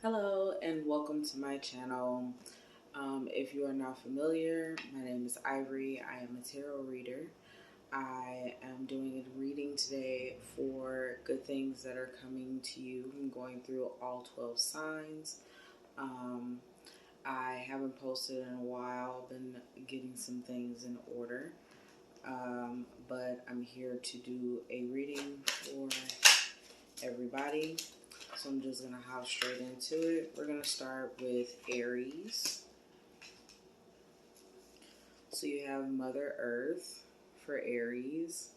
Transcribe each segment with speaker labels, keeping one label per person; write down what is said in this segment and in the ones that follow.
Speaker 1: Hello and welcome to my channel. If you are not familiar, my name is Ivory. I am a tarot reader. I am doing a reading today for good things that are coming to you. I'm going through all 12 signs. I haven't posted in a while, been getting some things in order. But I'm here to do a reading for everybody. So I'm just going to hop straight into it. We're going to start with Aries. So you have Mother Earth for Aries.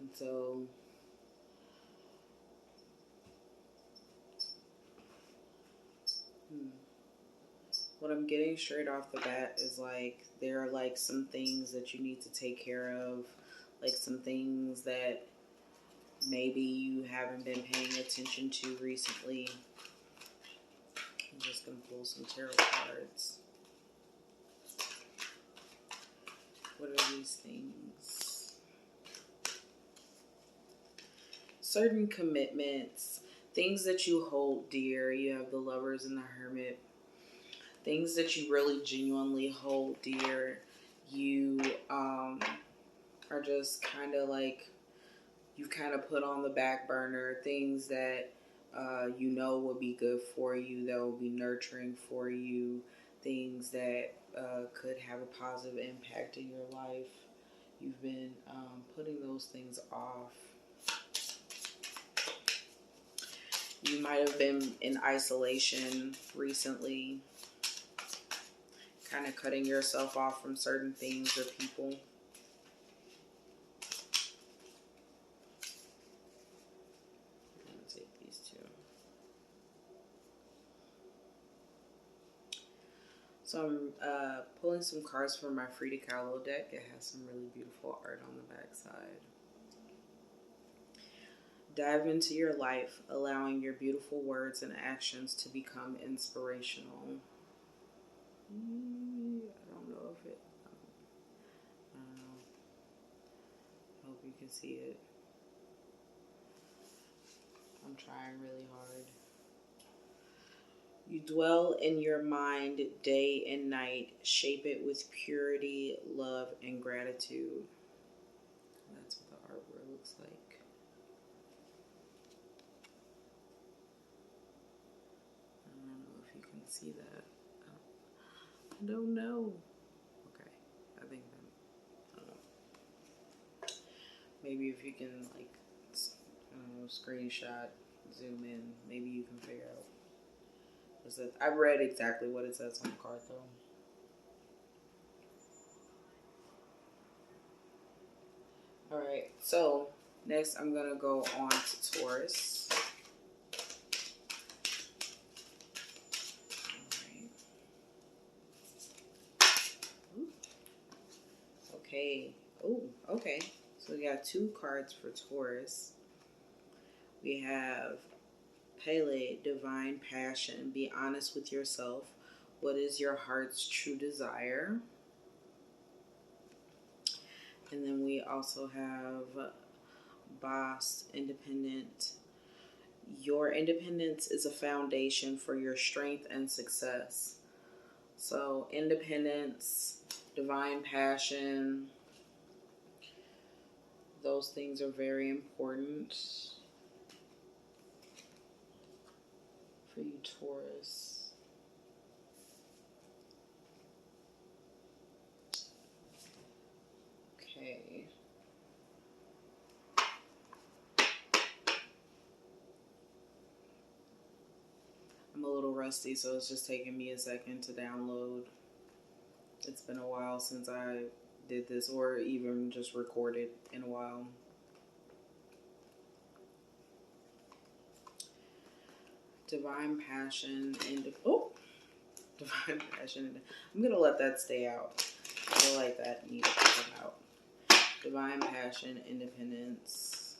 Speaker 1: And so what I'm getting straight off the bat is like there are like some things that you need to take care of, like some things that maybe you haven't been paying attention to recently. I'm just going to pull some tarot cards. What are these things? Certain commitments, things that you hold dear. You have the Lovers and the Hermit. Things that you really genuinely hold dear. You are just kind of like, you've kind of put on the back burner. Things that you know will be good for you, that will be nurturing for you. Things that could have a positive impact in your life. You've been putting those things off. You might have been in isolation recently, kind of cutting yourself off from certain things or people. I'm going to take these two. So I'm pulling some cards from my Frida Kahlo deck. It has some really beautiful art on the back side. Dive into your life, allowing your beautiful words and actions to become inspirational. I don't know if it, I don't know. I hope you can see it. I'm trying really hard. You dwell in your mind day and night. Shape it with purity, love, and gratitude. That's what the artwork looks like. I don't know if you can see that. I don't know. Okay. I think that, I don't know. Maybe if you can, like, I don't know, screenshot, zoom in, maybe you can figure out. I read exactly what it says on the card, though. Alright, so next I'm going to go on to Taurus. Okay. Oh, okay. So we got two cards for Taurus. We have Pele, Divine Passion. Be honest with yourself. What is your heart's true desire? And then we also have Boss, Independent. Your independence is a foundation for your strength and success. So independence, divine passion, those things are very important for you, Taurus. Okay. I'm a little rusty, so it's just taking me a second to download. It's been a while since I did this, or even just recorded in a while. Divine passion and divine passion. I'm gonna let that stay out. I feel like that needs to come out. Divine passion, independence.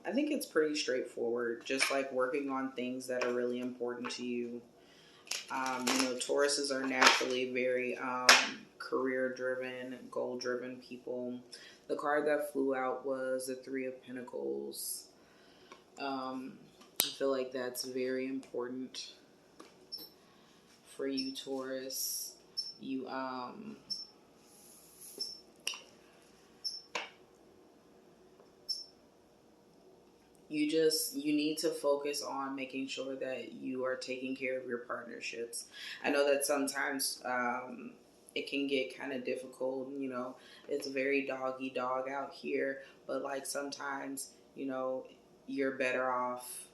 Speaker 1: I think it's pretty straightforward. Just like working on things that are really important to you. You know, Tauruses are naturally very career-driven, goal-driven people. The card that flew out was the Three of Pentacles. I feel like that's very important for you, Taurus. You need to focus on making sure that you are taking care of your partnerships. I know that sometimes it can get kind of difficult. It's very doggy dog out here, but like sometimes, you're better off,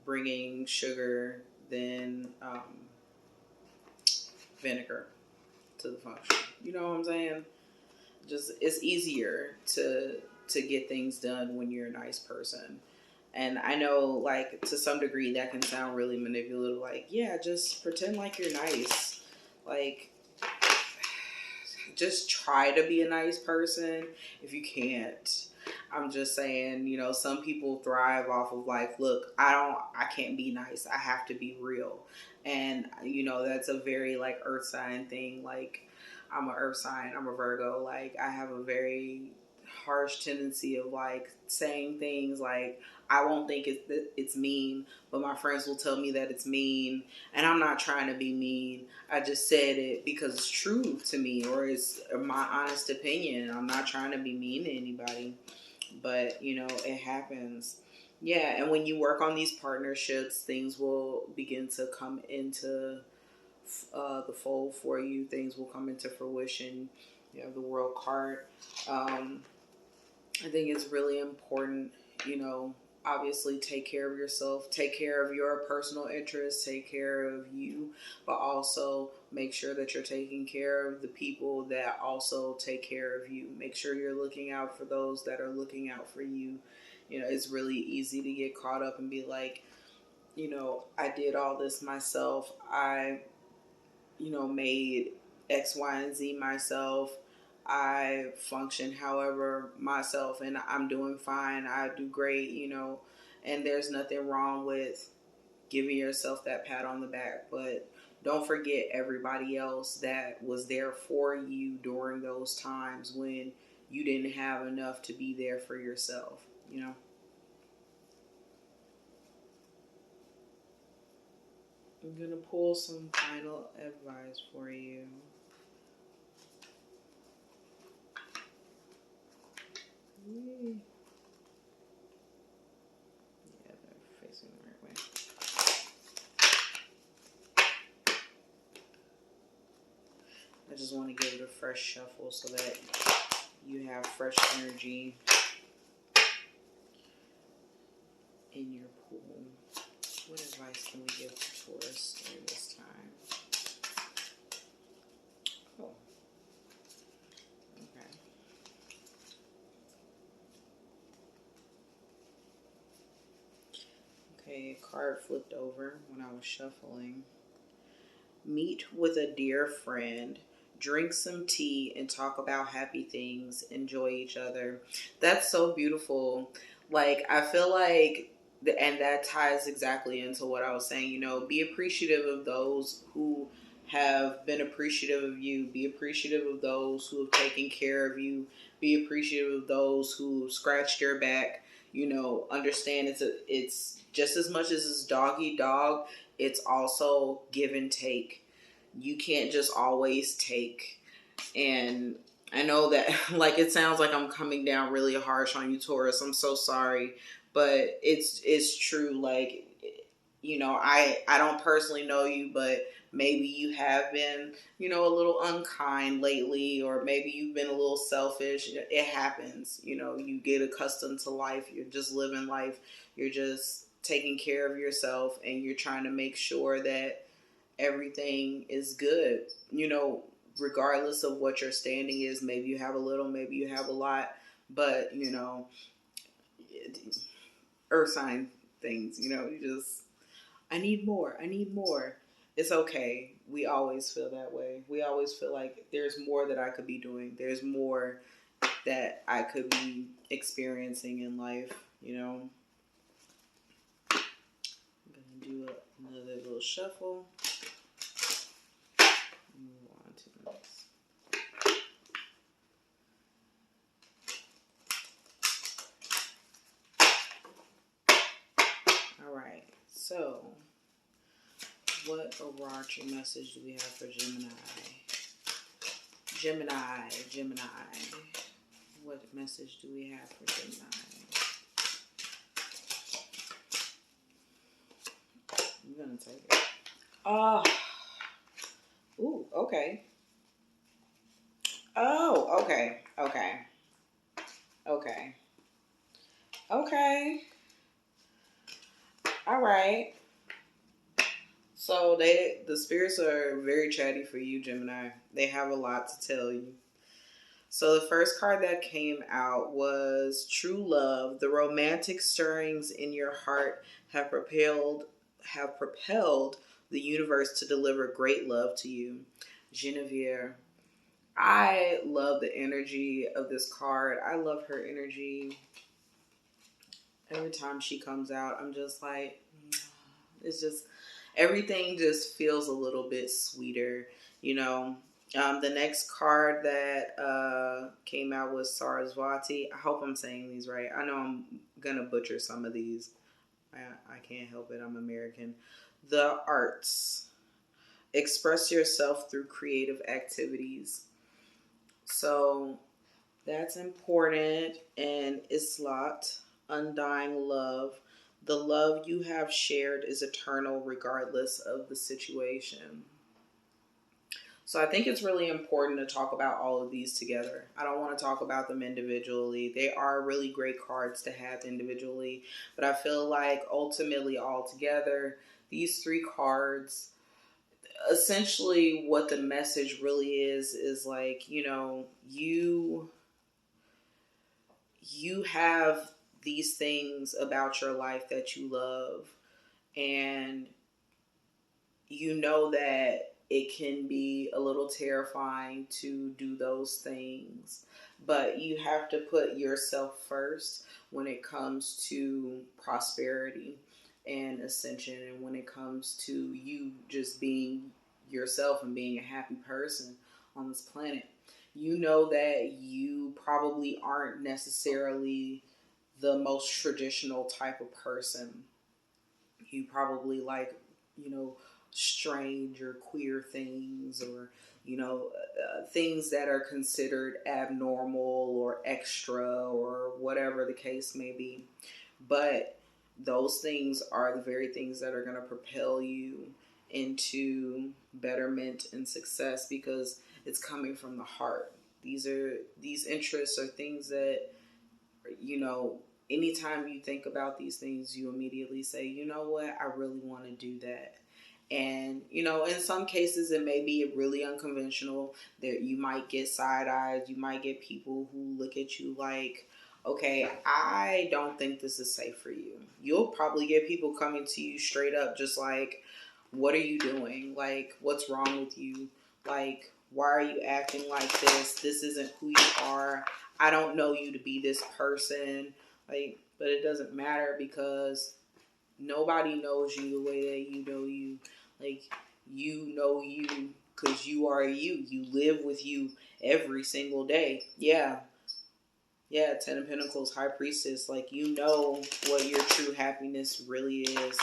Speaker 1: bringing sugar than vinegar to the function. You know what I'm saying? Just it's easier to get things done when you're a nice person. And I know, like, to some degree that can sound really manipulative, like, yeah, just pretend like you're nice. Like, just try to be a nice person if you can't. I'm just saying, some people thrive off of like, look, I can't be nice. I have to be real. And, that's a very like earth sign thing. Like, I'm an earth sign. I'm a Virgo. Like, I have a very harsh tendency of like saying things like, I won't think it's mean, but my friends will tell me that it's mean, and I'm not trying to be mean. I just said it because it's true to me, or it's my honest opinion. I'm not trying to be mean to anybody, but it happens. Yeah, and when you work on these partnerships, things will begin to come into the fold for you. Things will come into fruition. You have the World card. I think it's really important, obviously take care of yourself, take care of your personal interests, take care of you, but also make sure that you're taking care of the people that also take care of you. Make sure you're looking out for those that are looking out for you. It's really easy to get caught up and be like, I did all this myself. I, made X, Y, and Z myself. I function however myself and I'm doing fine. I do great, and there's nothing wrong with giving yourself that pat on the back. But don't forget everybody else that was there for you during those times when you didn't have enough to be there for yourself, I'm going to pull some final advice for you. Yeah, they're facing the right way. I just want to give it a fresh shuffle so that you have fresh energy in your pool. What advice can we give to Taurus during this time? Oh, okay. Okay, a card flipped over when I was shuffling. Meet with a dear friend, drink some tea, and talk about happy things. Enjoy each other. That's so beautiful. Like, I feel like, and that ties exactly into what I was saying, be appreciative of those who have been appreciative of you. Be appreciative of those who have taken care of you. Be appreciative of those who scratched your back. Understand it's just as much as it's doggy dog, it's also give and take. You can't just always take. And I know that like it sounds like I'm coming down really harsh on you, Taurus. I'm so sorry, but it's true. Like, I don't personally know you, but maybe you have been, a little unkind lately, or maybe you've been a little selfish. It happens. You get accustomed to life. You're just living life. You're just taking care of yourself, and you're trying to make sure that everything is good. Regardless of what your standing is. Maybe you have a little, maybe you have a lot, but earth sign things, you just, I need more. I need more. It's okay. We always feel that way. We always feel like there's more that I could be doing. There's more that I could be experiencing in life, I'm going to do another little shuffle. Move on to the next. So, what overarching message do we have for Gemini? Gemini. What message do we have for Gemini? I'm gonna take it. Ooh, okay. Oh, okay. All right. So the spirits are very chatty for you, Gemini. They have a lot to tell you. So the first card that came out was True Love. The romantic stirrings in your heart have propelled the universe to deliver great love to you. Genevieve. I love the energy of this card. I love her energy. Every time she comes out, I'm just like, it's just, everything just feels a little bit sweeter, you know. The next card that came out was Sarasvati. I hope I'm saying these right. I know I'm going to butcher some of these. I can't help it. I'm American. The arts. Express yourself through creative activities. So that's important. And Islat, undying love. The love you have shared is eternal regardless of the situation. So I think it's really important to talk about all of these together. I don't want to talk about them individually. They are really great cards to have individually, but I feel like ultimately all together, these three cards, essentially what the message really is like, you know, you have these things about your life that you love, and you know that it can be a little terrifying to do those things, but you have to put yourself first when it comes to prosperity and ascension, and when it comes to you just being yourself and being a happy person on this planet. You know that you probably aren't necessarily the most traditional type of person. You probably like, you know, strange or queer things, or, you know, things that are considered abnormal or extra or whatever the case may be. But those things are the very things that are going to propel you into betterment and success, because it's coming from the heart. These interests are things that, you know, anytime you think about these things, you immediately say, you know what, I really want to do that. And, you know, in some cases, it may be really unconventional. That you might get side eyes. You might get people who look at you like, okay, I don't think this is safe for you. You'll probably get people coming to you straight up, just like, what are you doing? Like, what's wrong with you? Like, why are you acting like this? This isn't who you are. I don't know you to be this person. Like, but it doesn't matter, because nobody knows you the way that you know you. Like, you know you because you are you. You live with you every single day. Yeah, 10 of Pentacles, High Priestess. Like, you know what your true happiness really is.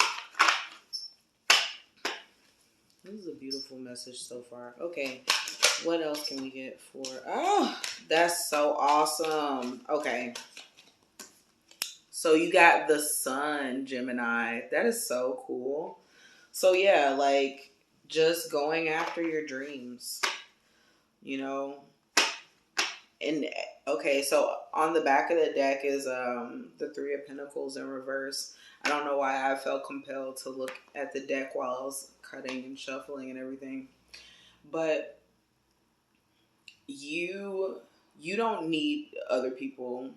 Speaker 1: This is a beautiful message so far. Okay, what else can we get for... Oh, that's so awesome. Okay. So you got the Sun, Gemini. That is so cool. So yeah, like, just going after your dreams, you know. And okay, so on the back of the deck is the Three of Pentacles in reverse. I don't know why I felt compelled to look at the deck while I was cutting and shuffling and everything. But you don't need other people.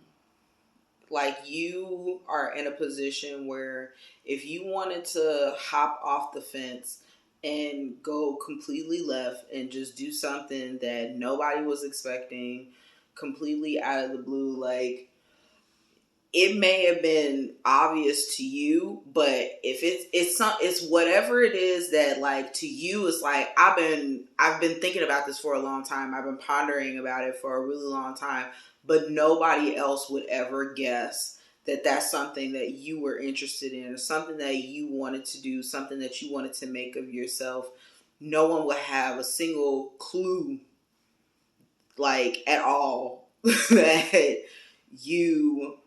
Speaker 1: Like, you are in a position where if you wanted to hop off the fence and go completely left and just do something that nobody was expecting, completely out of the blue, like, it may have been obvious to you, but if it's whatever it is that, like, to you, it's like, I've been thinking about this for a long time. I've been pondering about it for a really long time, but nobody else would ever guess that's something that you were interested in, or something that you wanted to do, something that you wanted to make of yourself. No one would have a single clue, like, at all, that you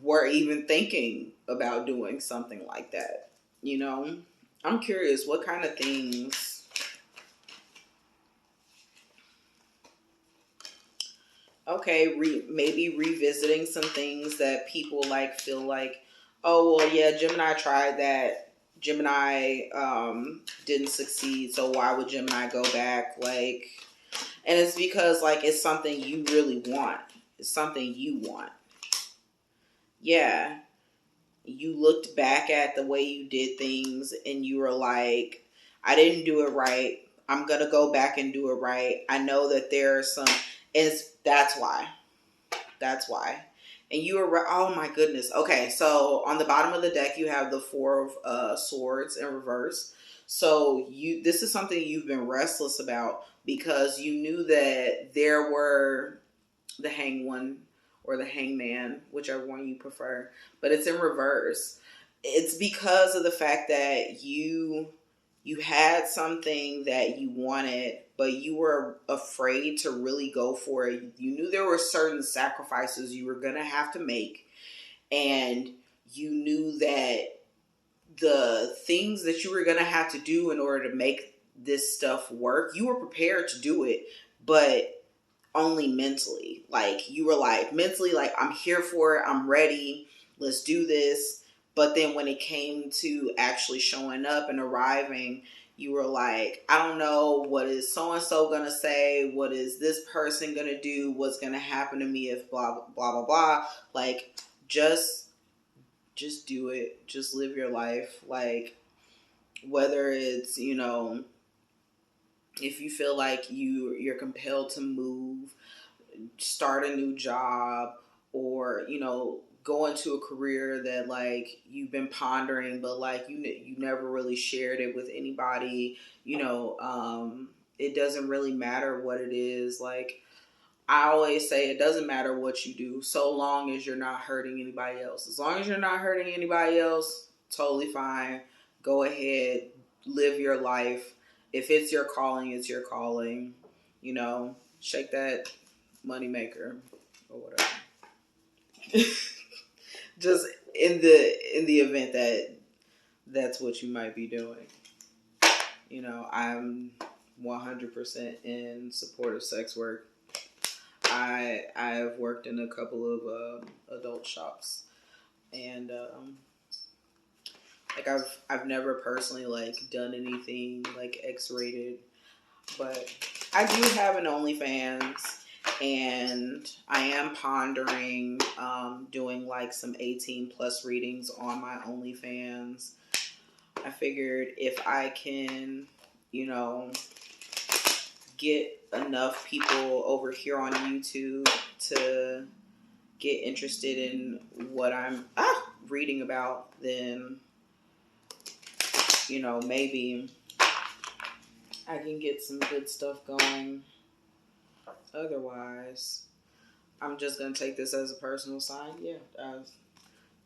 Speaker 1: were even thinking about doing something like that. You know, I'm curious, what kind of things? Okay, maybe revisiting some things that people like feel like, oh well, yeah, Gemini tried that. Gemini didn't succeed, so why would Gemini go back? Like, and it's because, like, it's something you really want. It's something you want. Yeah. You looked back at the way you did things and you were like, I didn't do it right. I'm going to go back and do it right. I know that there are some, that's why. That's why. And you were, oh my goodness. Okay, so on the bottom of the deck, you have the Four of Swords in reverse. So this is something you've been restless about, because you knew that there were the Hanged One or the Hangman, whichever one you prefer, but it's in reverse. It's because of the fact that you had something that you wanted, but you were afraid to really go for it. You knew there were certain sacrifices you were going to have to make, and you knew that the things that you were going to have to do in order to make this stuff work, you were prepared to do it, but only mentally. Like, you were like, mentally, like, I'm here for it, I'm ready, let's do this. But then when it came to actually showing up and arriving, you were like, I don't know, what is so-and-so gonna say? What is this person gonna do? What's gonna happen to me if blah, blah, blah, blah. Like, just do it. Just live your life. Like, whether it's, you know, if you feel like you're compelled to move, start a new job, or, you know, go into a career that, like, you've been pondering, but, like, you never really shared it with anybody, you know, it doesn't really matter what it is. Like, I always say, it doesn't matter what you do, so long as you're not hurting anybody else. As long as you're not hurting anybody else, totally fine. Go ahead, live your life. If it's your calling, it's your calling. You know, shake that moneymaker or whatever. Just in the event that that's what you might be doing. You know, I'm 100% in support of sex work. I have worked in a couple of adult shops, and like, I've never personally, like, done anything like X-rated, but I do have an OnlyFans. And I am pondering doing, like, some 18 plus readings on my OnlyFans. I figured if I can, you know, get enough people over here on YouTube to get interested in what I'm reading about, then, you know, maybe I can get some good stuff going. Otherwise, I'm just going to take this as a personal sign. Yeah,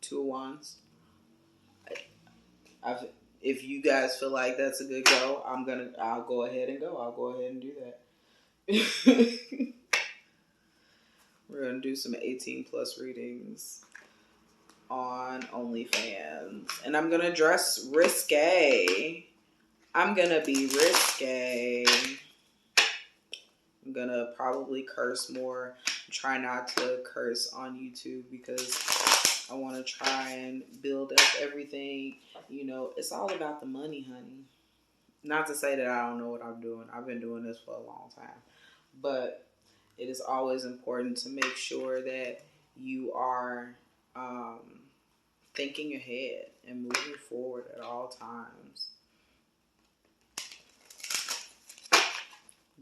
Speaker 1: Two of Wands. If you guys feel like that's a good go, I'll go ahead and go. I'll go ahead and do that. We're going to do some 18 plus readings on OnlyFans. And I'm going to dress risque. I'm going to be risque. I'm going to probably curse more. Try not to curse on YouTube, because I want to try and build up everything. You know, it's all about the money, honey. Not to say that I don't know what I'm doing. I've been doing this for a long time. But it is always important to make sure that you are thinking ahead and moving forward at all times.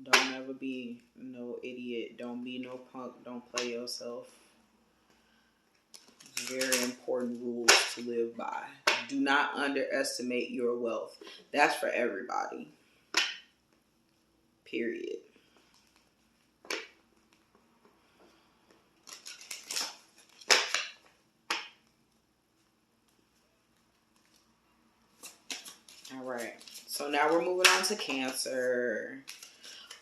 Speaker 1: Don't ever be no idiot. Don't be no punk. Don't play yourself. It's very important rules to live by. Do not underestimate your wealth. That's for everybody. Period. right. So now we're moving on to Cancer.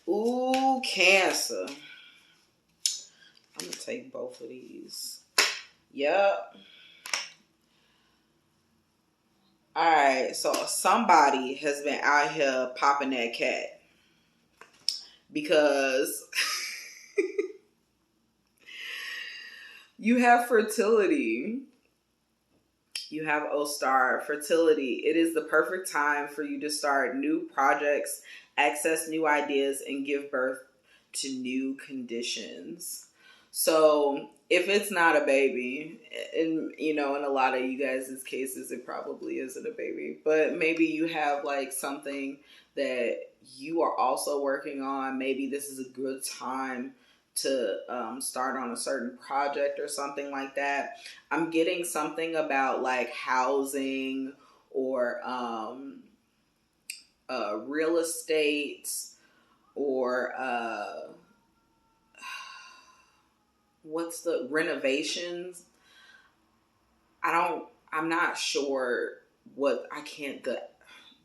Speaker 1: Ooh, Cancer. I'm going to take both of these. Yep. Alright, so somebody has been out here popping that cat. Because you have fertility. You have O-Star, fertility. It is the perfect time for you to start new projects, access new ideas, and give birth to new conditions. So if it's not a baby, and in a lot of you guys' cases, it probably isn't a baby, but maybe you have like something that you are also working on. Maybe this is a good time to start on a certain project or something like that. I'm getting something about like housing or real estate or what's the renovations. I'm not sure what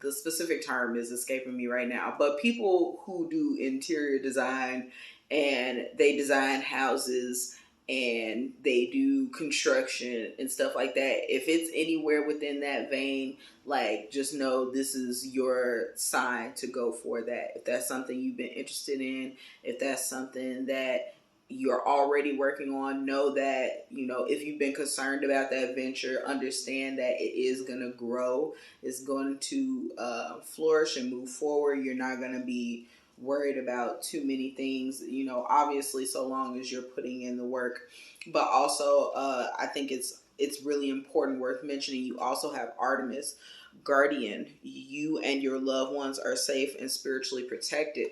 Speaker 1: the specific term is escaping me right now, but people who do interior design and they design houses and they do construction and stuff like that, if it's anywhere within that vein, like just know this is your sign to go for that. If that's something you've been interested in, if that's something that you're already working on, know that, if you've been concerned about that venture, understand that it is going to grow. It's going to flourish and move forward. You're not going to be worried about too many things, obviously, so long as you're putting in the work. But also, I think it's really important, worth mentioning, you also have Artemis, guardian. You and your loved ones are safe and spiritually protected.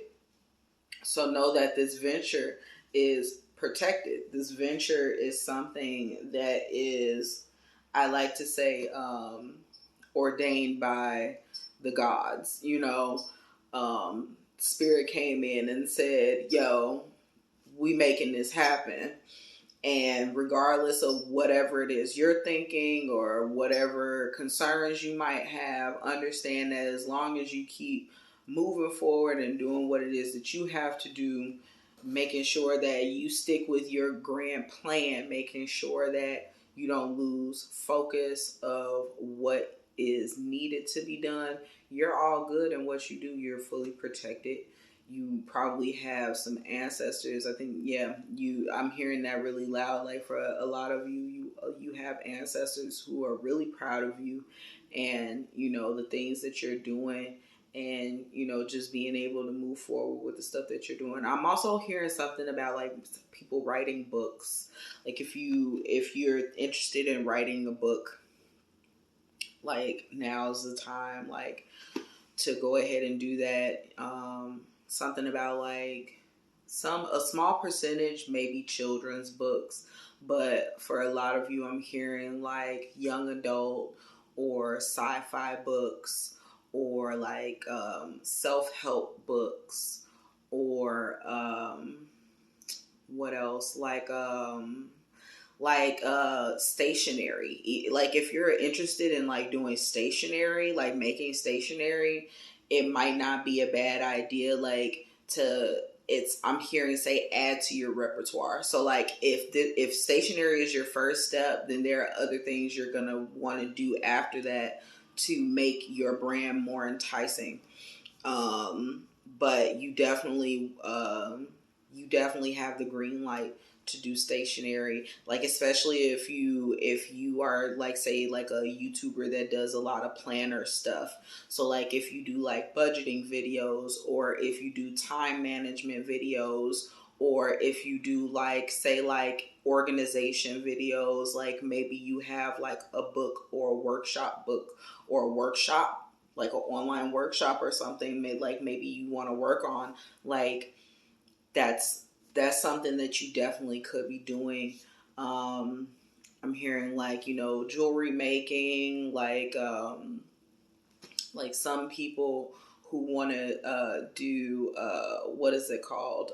Speaker 1: So know that this venture is protected. This venture is something that is, I like to say, ordained by the gods. Spirit came in and said, yo, we making this happen. And regardless of whatever it is you're thinking or whatever concerns you might have, understand that as long as you keep moving forward and doing what it is that you have to do, making sure that you stick with your grand plan, making sure that you don't lose focus of what is needed to be done, you're all good in what you do. You're fully protected. You probably have some ancestors. I think, I'm hearing that really loud. Like for a lot of you have ancestors who are really proud of you and, the things that you're doing and, just being able to move forward with the stuff that you're doing. I'm also hearing something about like people writing books. Like if you're interested in writing a book, like now's the time, like to go ahead and do that. Something about like a small percentage, maybe children's books, but for a lot of you, I'm hearing like young adult or sci-fi books or like self-help books or what else, like stationery. Like if you're interested in like doing stationery, like making stationery, it might not be a bad idea I'm hearing say add to your repertoire. So like if stationery is your first step, then there are other things you're going to want to do after that to make your brand more enticing. But you definitely have the green light to do stationery, like especially if you are like say like a YouTuber that does a lot of planner stuff. So like if you do like budgeting videos, or if you do time management videos, or if you do like say like organization videos, like maybe you have like a book or a workshop book or a workshop, like an online workshop or something, maybe you want to work on, like that's something that you definitely could be doing. I'm hearing like, jewelry making, like some people who want to do, what is it called?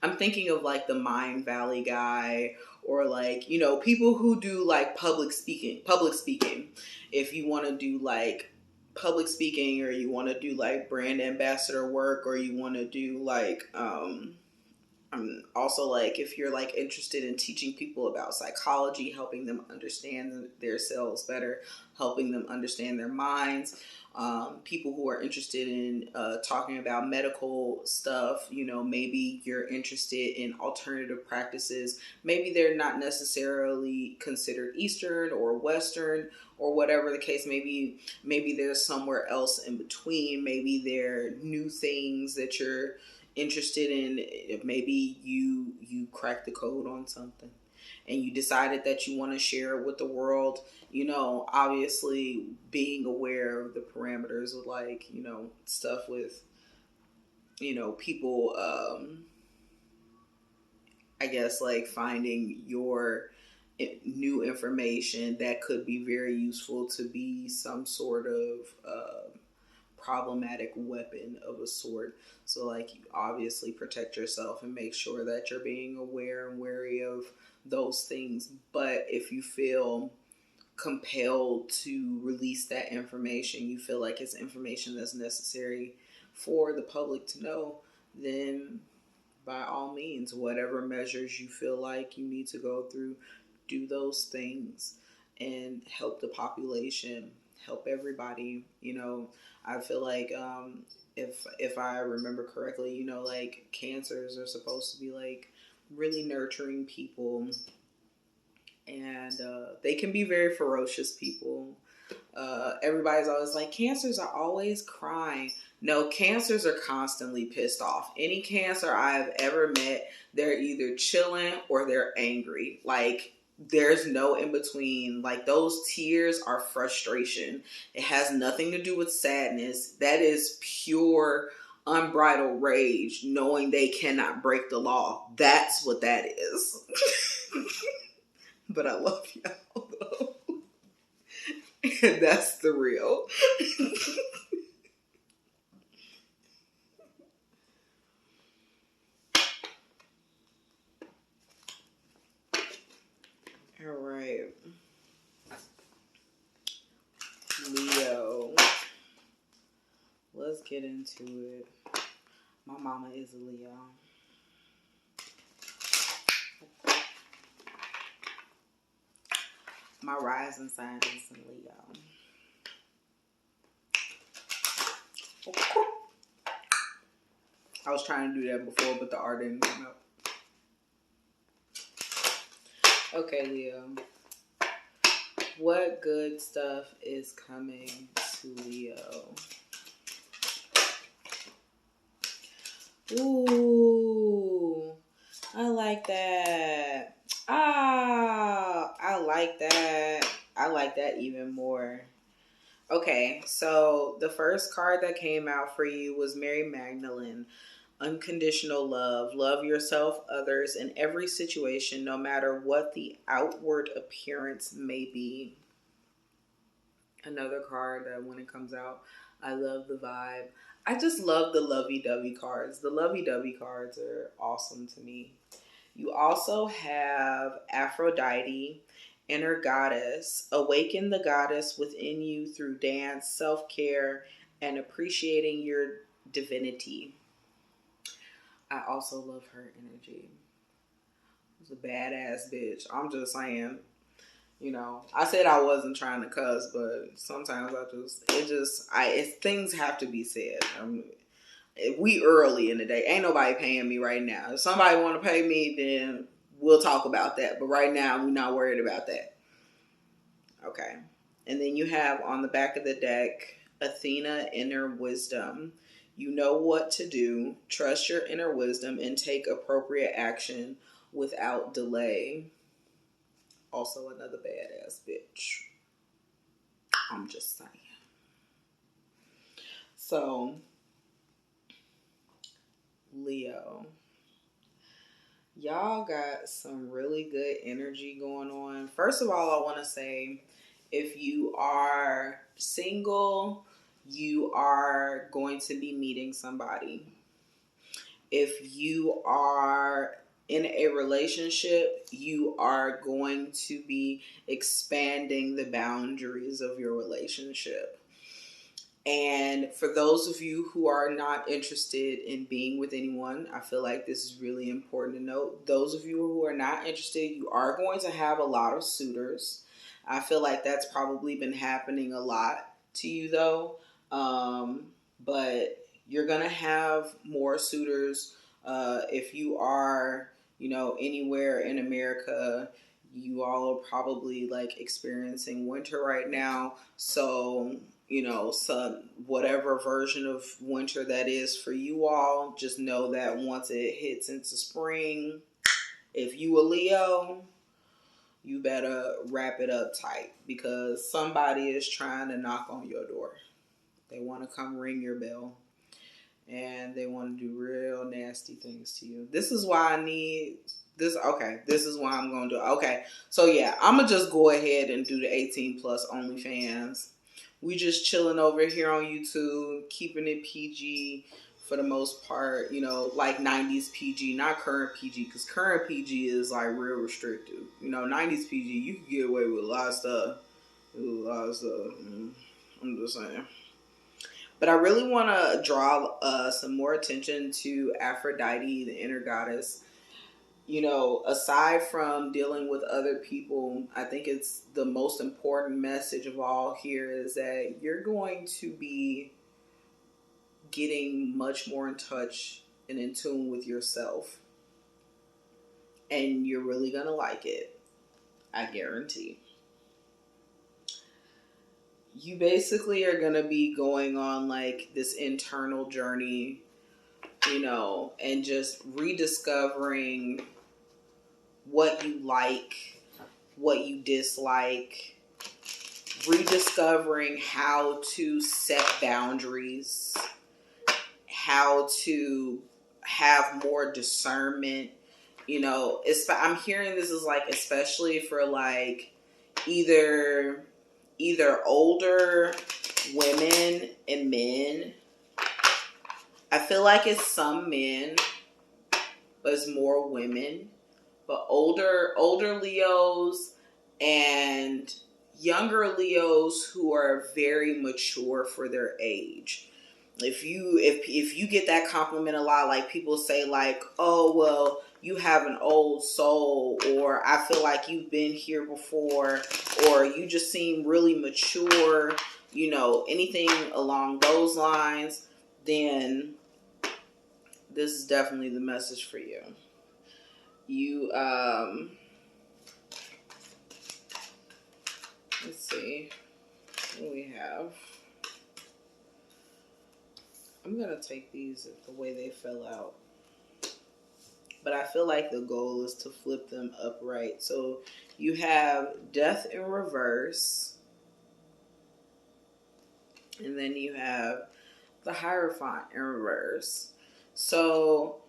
Speaker 1: I'm thinking of like the Mind Valley guy, or like, people who do like public speaking. If you want to do like public speaking, or you want to do like brand ambassador work, or you want to do like also like if you're like interested in teaching people about psychology, helping them understand their selves better, helping them understand their minds. People who are interested in talking about medical stuff, you know, maybe you're interested in alternative practices. Maybe they're not necessarily considered Eastern or Western or whatever the case may be. Maybe there's somewhere else in between. Maybe they're new things that you're interested in. Maybe you cracked the code on something and you decided that you want to share it with the world. You know, obviously being aware of the parameters of like, you know, stuff with, you know, people, I guess like finding your new information that could be very useful to be some sort of problematic weapon of a sort. So like you obviously protect yourself and make sure that you're being aware and wary of those things. But if you feel compelled to release that information, you feel like it's information that's necessary for the public to know, then by all means, whatever measures you feel like you need to go through, do those things and help the population, help everybody. You know, I feel like if I remember correctly, you know, like cancers are supposed to be like really nurturing people, and they can be very ferocious people. Everybody's always like, cancers are always crying. No, cancers are constantly pissed off. Any cancer I've ever met, they're either chilling or they're angry. Like, there's no in between. Like, those tears are frustration. It has nothing to do with sadness. That is pure unbridled rage, knowing they cannot break the law. That's what that is. But I love y'all though. And that's the real. All right. Leo. Let's get into it. My mama is a Leo. My rising sign is in Leo. I was trying to do that before, but the R didn't come out. Okay, Leo. What good stuff is coming to Leo? Ooh, I like that. I like that. I like that even more. Okay, so the first card that came out for you was Mary Magdalene. Unconditional love. Love yourself, others, in every situation, no matter what the outward appearance may be. Another card that when it comes out, I love the vibe. I just love the lovey-dovey cards. The lovey-dovey cards are awesome to me. You also have Aphrodite, inner goddess. Awaken the goddess within you through dance, self-care, and appreciating your divinity. I also love her energy. She's a badass bitch. I'm just saying, you know, I said I wasn't trying to cuss, but sometimes things have to be said. We early in the day. Ain't nobody paying me right now. If somebody want to pay me, then we'll talk about that. But right now, we're not worried about that. Okay. And then you have on the back of the deck, Athena, inner wisdom. You know what to do. Trust your inner wisdom and take appropriate action without delay. Also another badass bitch. I'm just saying. So, Leo, y'all got some really good energy going on. First of all, I want to say, if you are single, you are going to be meeting somebody. If you are in a relationship, you are going to be expanding the boundaries of your relationship. And for those of you who are not interested in being with anyone, I feel like this is really important to note. Those of you who are not interested, you are going to have a lot of suitors. I feel like that's probably been happening a lot to you though. But you're going to have more suitors. If you are, anywhere in America, you all are probably like experiencing winter right now. So some whatever version of winter that is for you all, just know that once it hits into spring, if you a Leo, you better wrap it up tight because somebody is trying to knock on your door. They want to come ring your bell and they want to do real nasty things to you. This is why I need this. Okay, this is why I'm going to do it. Okay, so yeah, I'm going to just go ahead and do the 18 plus OnlyFans. We just chilling over here on YouTube, keeping it PG for the most part, like 90s PG, not current PG, because current PG is like real restrictive. 90s PG, you can get away with a lot of stuff. I'm just saying. But I really want to draw some more attention to Aphrodite, the inner goddess. Aside from dealing with other people, I think it's the most important message of all here is that you're going to be getting much more in touch and in tune with yourself. And you're really going to like it. I guarantee. You basically are going to be going on like this internal journey, and just rediscovering what you like, what you dislike, rediscovering how to set boundaries, how to have more discernment. I'm hearing this is like especially for like either older women and men. I feel like it's some men, but it's more women. But older Leos and younger Leos who are very mature for their age. If you get that compliment a lot, like people say like, oh, well, you have an old soul, or I feel like you've been here before, or you just seem really mature, anything along those lines, then this is definitely the message for you. You, let's see what do we have. I'm going to take these the way they fell out. But I feel like the goal is to flip them upright. So you have Death in reverse. And then you have the Hierophant in reverse. So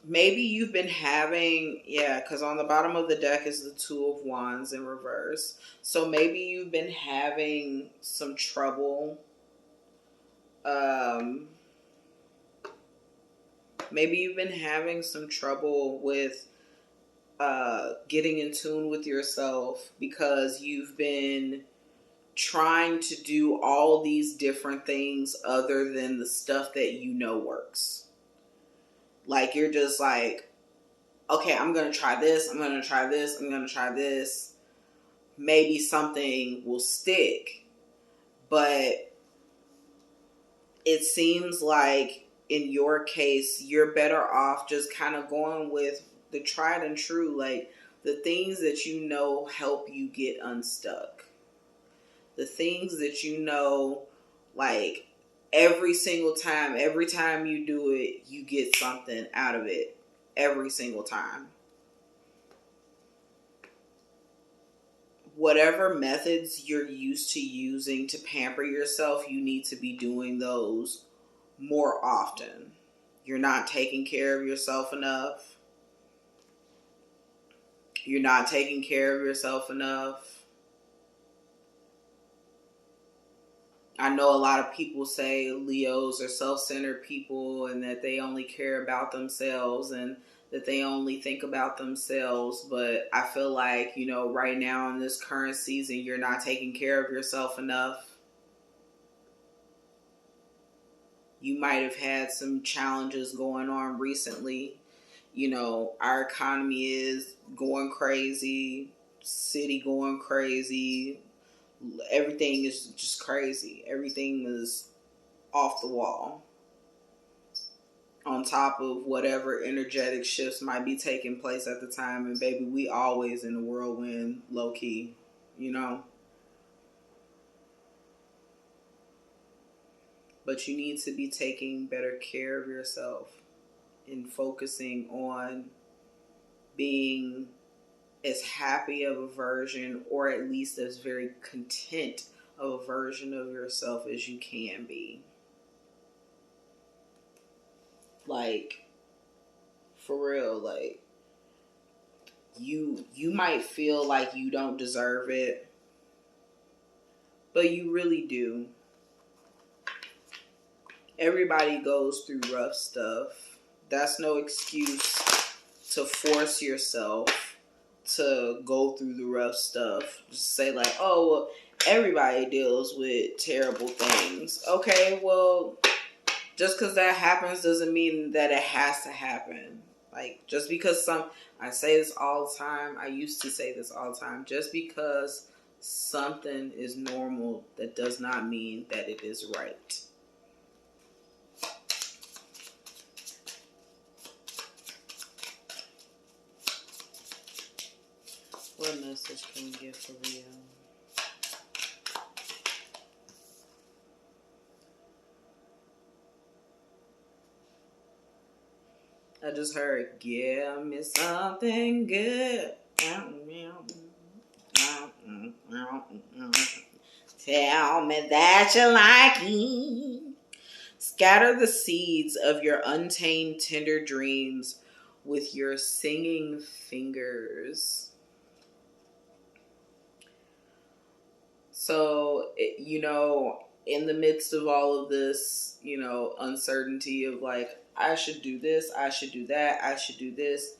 Speaker 1: maybe you've been having, because on the bottom of the deck is the Two of Wands in reverse. So maybe you've been having some trouble. Maybe you've been having some trouble with getting in tune with yourself because you've been trying to do all these different things other than the stuff that works. Like you're just like, okay, I'm going to try this. I'm going to try this. I'm going to try this. Maybe something will stick. But it seems like in your case, you're better off just kind of going with the tried and true, like the things that help you get unstuck. The things that like every time you do it, you get something out of it every single time. Whatever methods you're used to using to pamper yourself, you need to be doing those more often. You're not taking care of yourself enough. You're not taking care of yourself enough. I know a lot of people say Leos are self-centered people and that they only care about themselves and that they only think about themselves. But I feel like, right now in this current season, you're not taking care of yourself enough. You might have had some challenges going on recently. You know, our economy is going crazy, city going crazy. Everything is just crazy. Everything is off the wall. On top of whatever energetic shifts might be taking place at the time. And baby, we always in the whirlwind, low key, you know. But you need to be taking better care of yourself and focusing on being as happy of a version, or at least as very content of a version of yourself as you can be. Like, for real, like, you might feel like you don't deserve it, but you really do. Everybody goes through rough stuff. That's no excuse to force yourself to go through the rough stuff. Just say like, oh, well, everybody deals with terrible things. Okay, well, just because that happens doesn't mean that it has to happen. Like, just because I say this all the time. I used to say this all the time. Just because something is normal, that does not mean that it is right. What message can we give for Leo? I just heard, give me something good. Tell me that you like me. Scatter the seeds of your untamed, tender dreams with your singing fingers. So, you know, in the midst of all of this, you know, uncertainty of like, I should do this, I should do that, I should do this.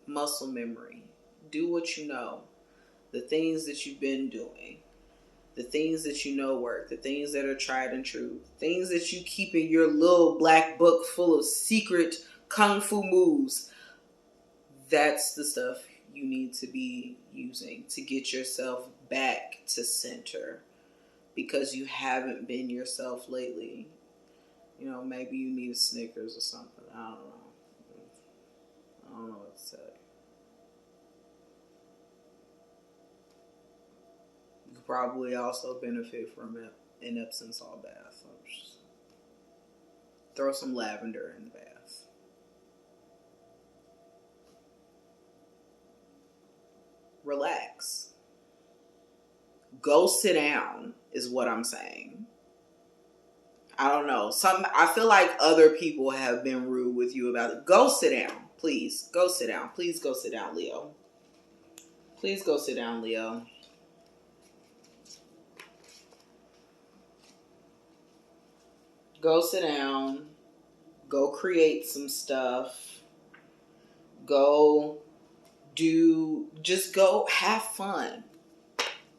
Speaker 1: Muscle memory. Do what you know. The things that you've been doing. The things that you know work. The things that are tried and true. Things that you keep in your little black book full of secret kung fu moves. That's the stuff you need to be using to get yourself back to center, because you haven't been yourself lately. You know, maybe you need a Snickers or something. I don't know what to say. You could probably also benefit from an Epsom salt bath. Just throw some lavender in the bath. Relax. Go sit down is what I'm saying. I don't know. I feel like other people have been rude with you about it. Go sit down. Please. Go sit down. Please go sit down, Leo. Please go sit down, Leo. Go sit down. Go create some stuff. Just go have fun.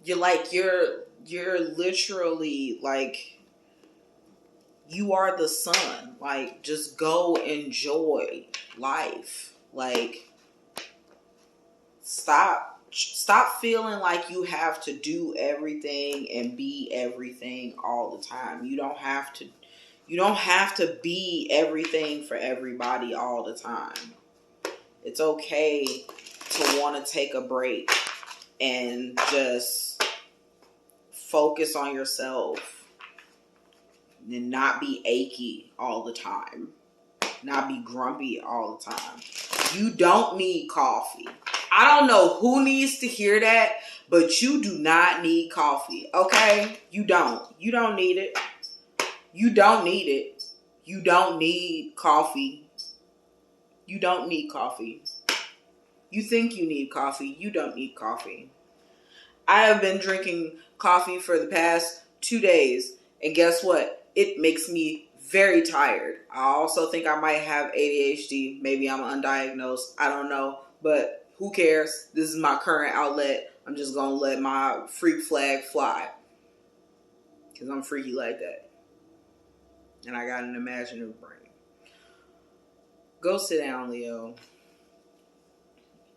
Speaker 1: You're literally like, you are the sun. Like, just go enjoy life. Like, stop feeling like you have to do everything and be everything all the time. You don't have to be everything for everybody all the time. It's okay to want to take a break and just focus on yourself and not be achy all the time. Not be grumpy all the time. You don't need coffee. I don't know who needs to hear that, but you do not need coffee, okay? You don't. You don't need it. You don't need it. You don't need coffee. You don't need coffee. You think you need coffee. You don't need coffee. I have been drinking coffee for the past 2 days, and guess what? It makes me very tired. I also think I might have ADHD. Maybe I'm undiagnosed. I don't know. But who cares? This is my current outlet. I'm just going to let my freak flag fly. Because I'm freaky like that. And I got an imaginative brain. Go sit down, Leo.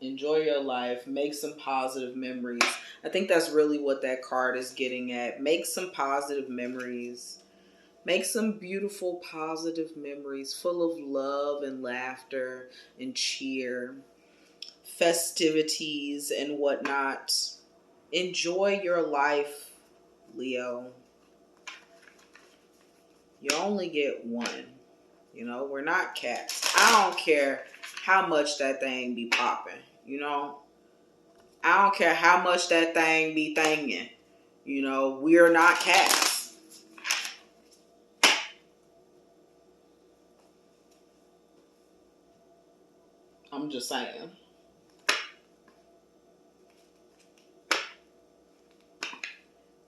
Speaker 1: Enjoy your life. Make some positive memories. I think that's really what that card is getting at. Make some positive memories. Make some beautiful, positive memories full of love and laughter and cheer, festivities and whatnot. Enjoy your life, Leo. You only get one. You know, we're not cats. I don't care how much that thing be popping. You know, I don't care how much that thing be thangin'. You know, we're not cats. I'm just saying.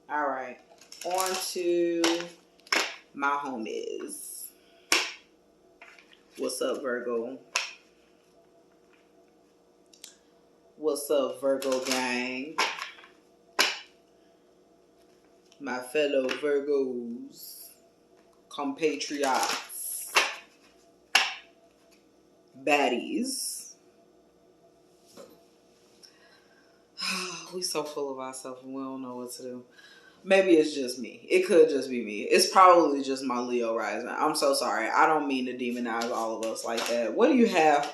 Speaker 1: All right. On to my homies. What's up, Virgo? What's up, Virgo gang? My fellow Virgos, compatriots, baddies. We so full of ourselves and we don't know what to do. Maybe it's just me. It could just be me. It's probably just my Leo rising. I'm so sorry. I don't mean to demonize all of us like that. What do you have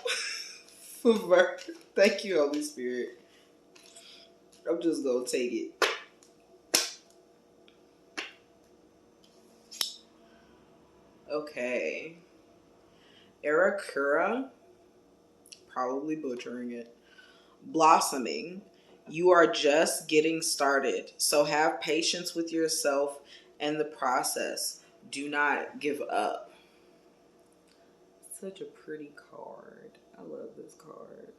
Speaker 1: for Virgo? Thank you, Holy Spirit. I'm just going to take it. Okay. Arakura. Probably butchering it. Blossoming. You are just getting started, so have patience with yourself and the process. Do not give up. Such a pretty card. I love this card.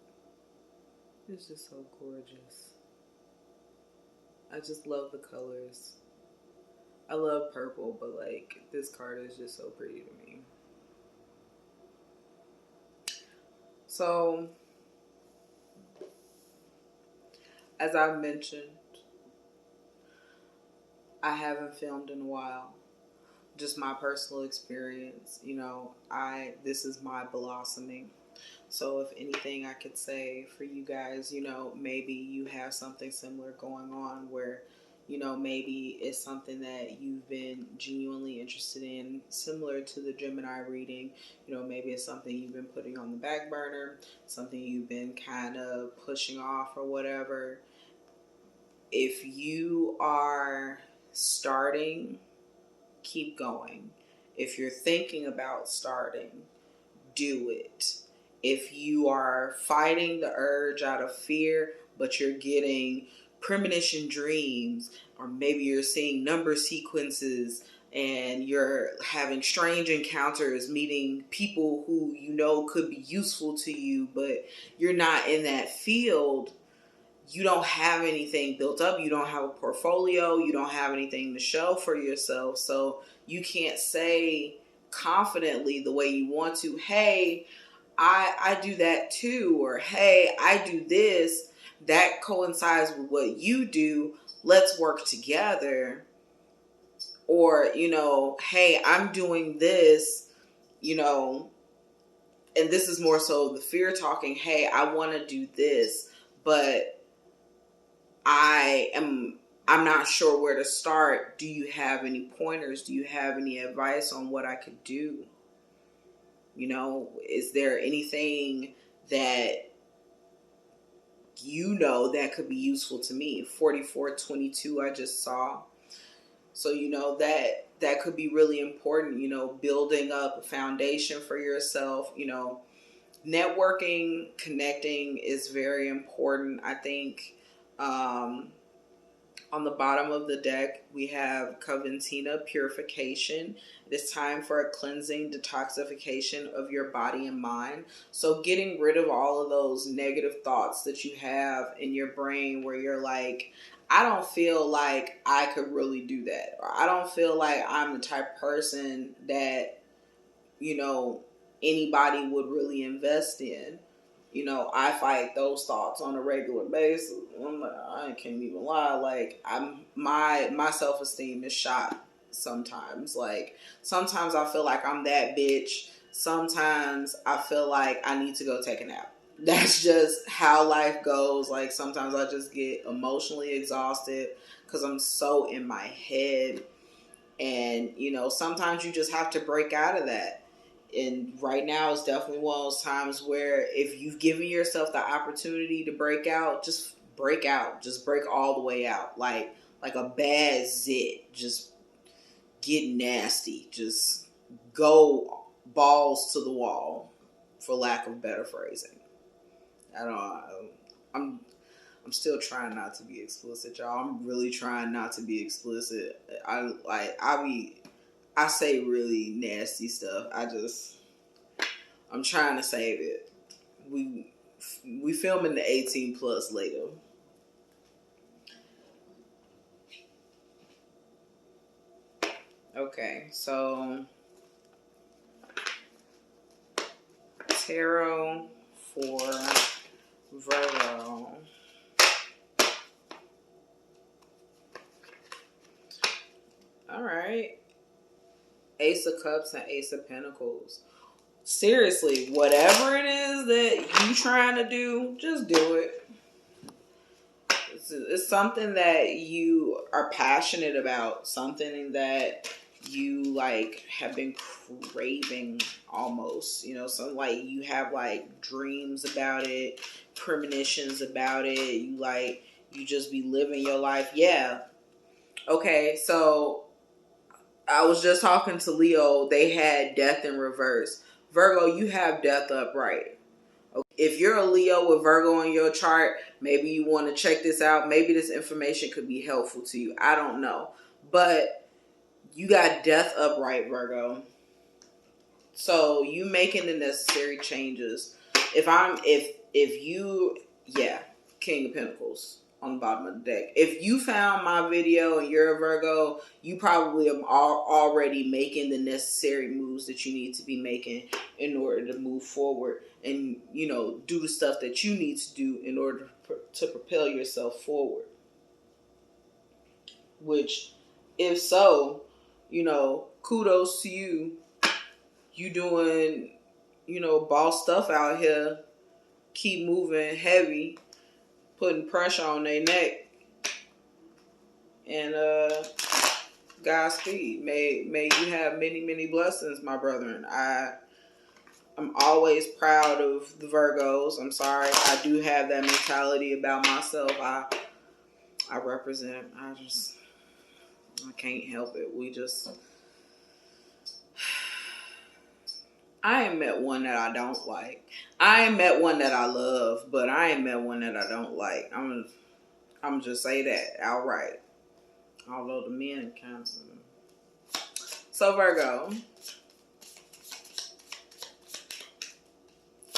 Speaker 1: It's just so gorgeous. I just love the colors. I love purple, but like this card is just so pretty to me. So, as I mentioned, I haven't filmed in a while. Just my personal experience, you know, this is my blossoming. So if anything I could say for you guys, you know, maybe you have something similar going on where, you know, maybe it's something that you've been genuinely interested in, similar to the Gemini reading. You know, maybe it's something you've been putting on the back burner, something you've been kind of pushing off or whatever. If you are starting, keep going. If you're thinking about starting, do it. If you are fighting the urge out of fear, but you're getting premonition dreams, or maybe you're seeing number sequences and you're having strange encounters, meeting people who you know could be useful to you, but you're not in that field, you don't have anything built up, you don't have a portfolio, you don't have anything to show for yourself, so you can't say confidently the way you want to, hey, I do that too, or hey, I do this, that coincides with what you do, let's work together. Or, you know, hey, I'm doing this, you know, and this is more so the fear talking, hey, I want to do this, but I'm not sure where to start. Do you have any pointers? Do you have any advice on what I could do? You know, is there anything that you know that could be useful to me? 4422 I just saw. So, you know, that could be really important, you know, building up a foundation for yourself, you know, networking, connecting is very important. I think on the bottom of the deck, we have Coventina, purification. It is time for a cleansing, detoxification of your body and mind. So getting rid of all of those negative thoughts that you have in your brain where you're like, I don't feel like I could really do that. Or I don't feel like I'm the type of person that, you know, anybody would really invest in. You know, I fight those thoughts on a regular basis. I'm like, I can't even lie. Like, my self-esteem is shot sometimes. Like, sometimes I feel like I'm that bitch. Sometimes I feel like I need to go take a nap. That's just how life goes. Like, sometimes I just get emotionally exhausted because I'm so in my head. And, you know, sometimes you just have to break out of that. And right now is definitely one of those times where if you've given yourself the opportunity to break out, just break out. Just break all the way out. Like a bad zit. Just get nasty. Just go balls to the wall, for lack of better phrasing. I don't know. I'm still trying not to be explicit, y'all. I'm really trying not to be explicit. I say really nasty stuff. I'm trying to save it. We filming the 18 plus later. Okay, so tarot for Virgo. All right. Ace of Cups and Ace of Pentacles. Seriously, whatever it is that you trying to do, just do it. It's something that you are passionate about, something that you like have been craving almost, you know, so like you have like dreams about it, premonitions about it, you just be living your life. Yeah. Okay, so I was just talking to Leo, they had death in reverse. Virgo, you have death upright. If you're a Leo with Virgo in your chart, maybe you want to check this out. Maybe this information could be helpful to you. I don't know. But you got death upright, Virgo. So you making the necessary changes. King of Pentacles on the bottom of the deck. If you found my video and you're a Virgo, you probably are already making the necessary moves that you need to be making in order to move forward and, you know, do the stuff that you need to do in order to propel yourself forward. Which, if so, you know, kudos to you. You doing, you know, boss stuff out here. Keep moving heavy, putting pressure on their neck. And Godspeed. May you have many, many blessings, my brethren. I'm always proud of the Virgos. I'm sorry, I do have that mentality about myself. I represent. I can't help it. I ain't met one that I don't like. I ain't met one that I love, but I ain't met one that I don't like. I'm just say that outright. Although the men kind of. So Virgo,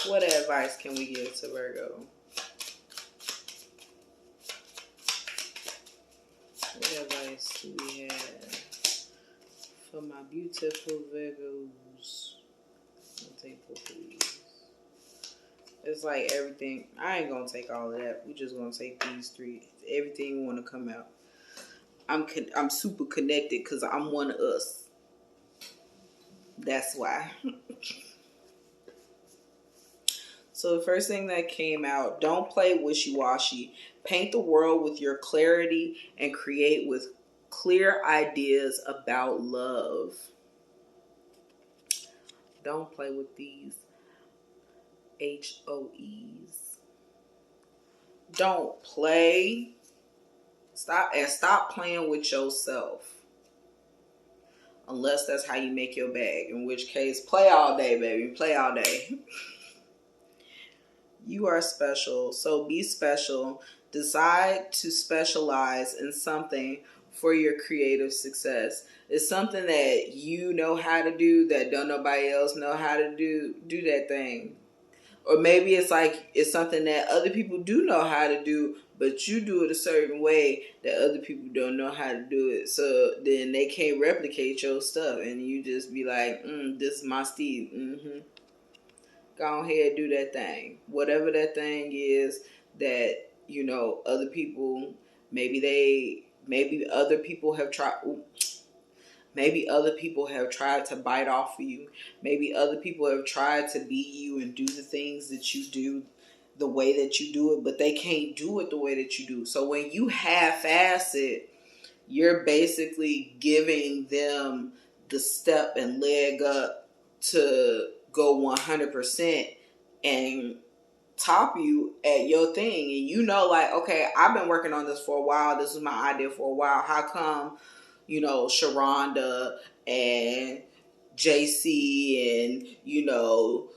Speaker 1: what advice can we give to Virgo? What advice do we have for my beautiful Virgos? Please. It's like everything. I ain't gonna take all of that. We just gonna take these three. Everything want to come out. I'm super connected because I'm one of us. That's why. So the first thing that came out, don't play wishy-washy. Paint the world with your clarity and create with clear ideas about love. Don't play with these HOEs. Don't play. Stop playing with yourself. Unless that's how you make your bag. In which case, play all day, baby. Play all day. You are special, so be special. Decide to specialize in something for your creative success. It's something that you know how to do that don't nobody else know how to do. Do that thing. Or maybe it's something that other people do know how to do, but you do it a certain way that other people don't know how to do it. So then they can't replicate your stuff, and you just be like, this is my Steve. Go ahead, do that thing. Whatever that thing is that, you know, other people, maybe other people have tried. Maybe other people have tried to bite off of you. Maybe other people have tried to be you and do the things that you do the way that you do it, but they can't do it the way that you do. So when you half-ass it, you're basically giving them the step and leg up to go 100% and top you at your thing. And you know, like, okay, I've been working on this for a while. This was my idea for a while. How come, you know, Sharonda and JC and, you know,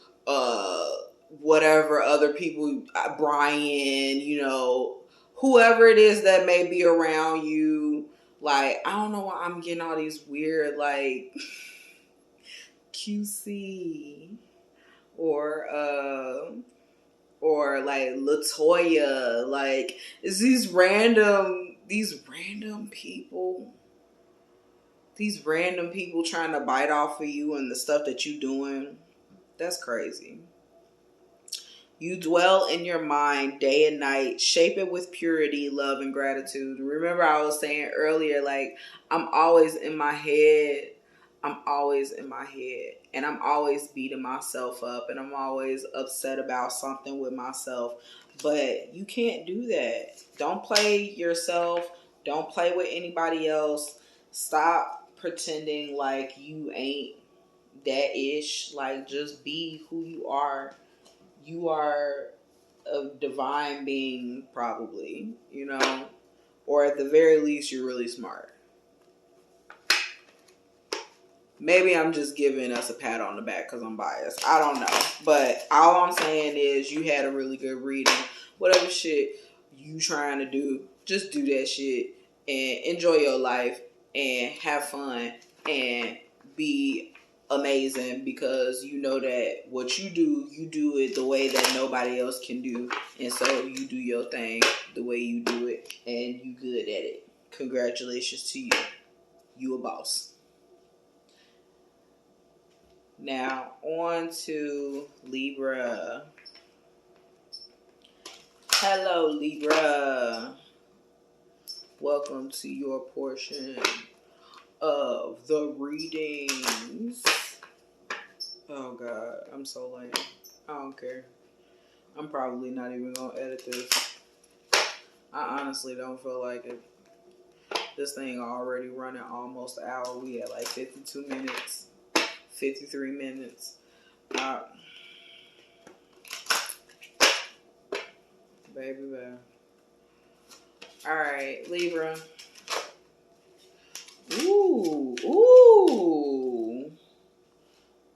Speaker 1: whatever other people, Brian, you know, whoever it is that may be around you, like, I don't know why I'm getting all these weird, like, QC or like Latoya, like, it's these random people trying to bite off of you and the stuff that you doing. That's crazy. You dwell in your mind day and night, shape it with purity, love, and gratitude. Remember I was saying earlier, like, I'm always in my head. And I'm always beating myself up, and I'm always upset about something with myself. But you can't do that. Don't play yourself. Don't play with anybody else. Stop pretending like you ain't that ish. Like, just be who you are. You are a divine being, probably, you know, or at the very least, you're really smart. Maybe I'm just giving us a pat on the back because I'm biased. I don't know. But all I'm saying is you had a really good reading. Whatever shit you trying to do, just do that shit and enjoy your life and have fun and be amazing, because you know that what you do it the way that nobody else can do. And so you do your thing the way you do it and you good at it. Congratulations to you. You a boss. Now, on to Libra. Hello, Libra. Welcome to your portion of the readings. Oh, God. I'm so lame. I don't care. I'm probably not even going to edit this. I honestly don't feel like it. This thing already running almost an hour. We at like 52 minutes. 53 minutes. Baby. Alright, Libra. Ooh.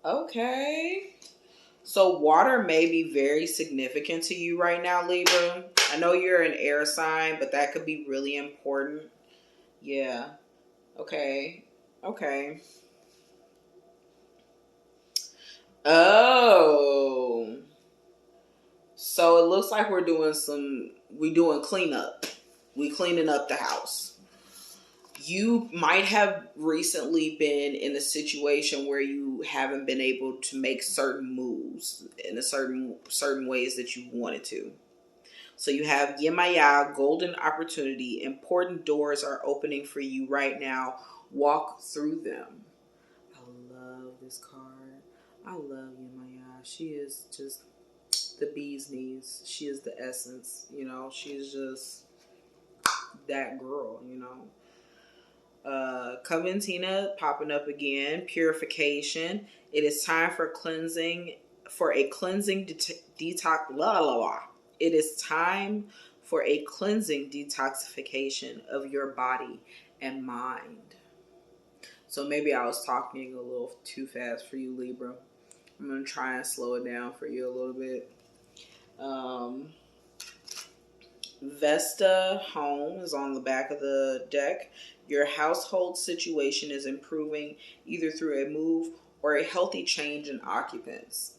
Speaker 1: Okay. So water may be very significant to you right now, Libra. I know you're an air sign, but that could be really important. Yeah. Okay. Oh. So it looks like we're doing cleanup. We cleaning up the house. You might have recently been in a situation where you haven't been able to make certain moves in a certain ways that you wanted to. So you have Yemaya, golden opportunity. Important doors are opening for you right now. Walk through them. I love this card. I love Yemaya. She is just the bee's knees. She is the essence. You know, she's just that girl, you know. Coventina popping up again. Purification. It is time for cleansing, for a cleansing detox. It is time for a cleansing detoxification of your body and mind. So maybe I was talking a little too fast for you, Libra. I'm going to try and slow it down for you a little bit. Vesta home is on the back of the deck. Your household situation is improving either through a move or a healthy change in occupants.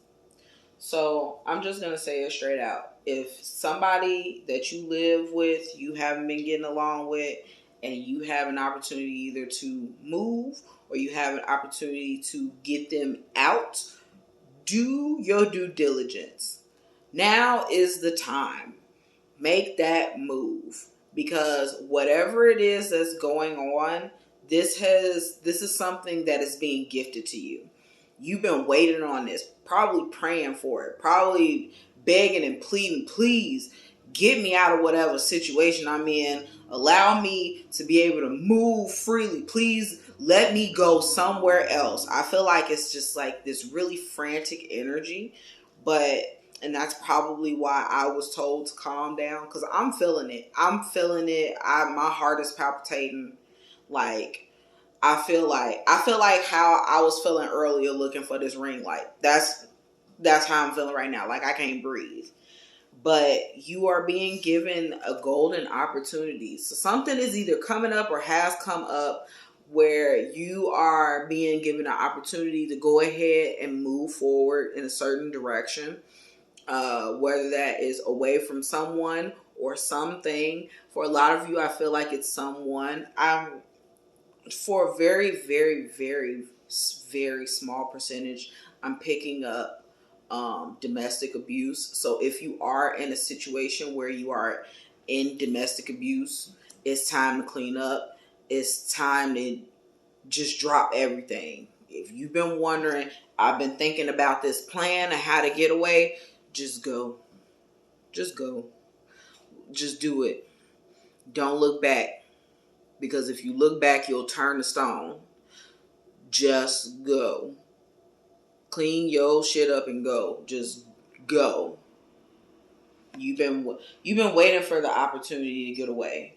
Speaker 1: So I'm just going to say it straight out. If somebody that you live with, you haven't been getting along with, and you have an opportunity either to move or you have an opportunity to get them out, do your due diligence. Now is the time. Make that move, because whatever it is that's going on, this is something that is being gifted to you. You've been waiting on this, probably praying for it, probably begging and pleading, please get me out of whatever situation I'm in. Allow me to be able to move freely. Please let me go somewhere else. I feel like it's just like this really frantic energy, and that's probably why I was told to calm down, because I'm feeling it. My heart is palpitating. Like, I feel like how I was feeling earlier looking for this ring light. That's how I'm feeling right now. Like, I can't breathe. But you are being given a golden opportunity. So something is either coming up or has come up where you are being given an opportunity to go ahead and move forward in a certain direction. Whether that is away from someone or something. For a lot of you, I feel like it's someone. For a very, very, very, very small percentage, I'm picking up domestic abuse. So if you are in a situation where you are in domestic abuse, it's time to clean up. It's time to just drop everything. If you've been wondering, I've been thinking about this plan of how to get away, just go. Just go. Just do it. Don't look back. Because if you look back, you'll turn to stone. Just go. Clean your shit up and go. Just go. You've been waiting for the opportunity to get away.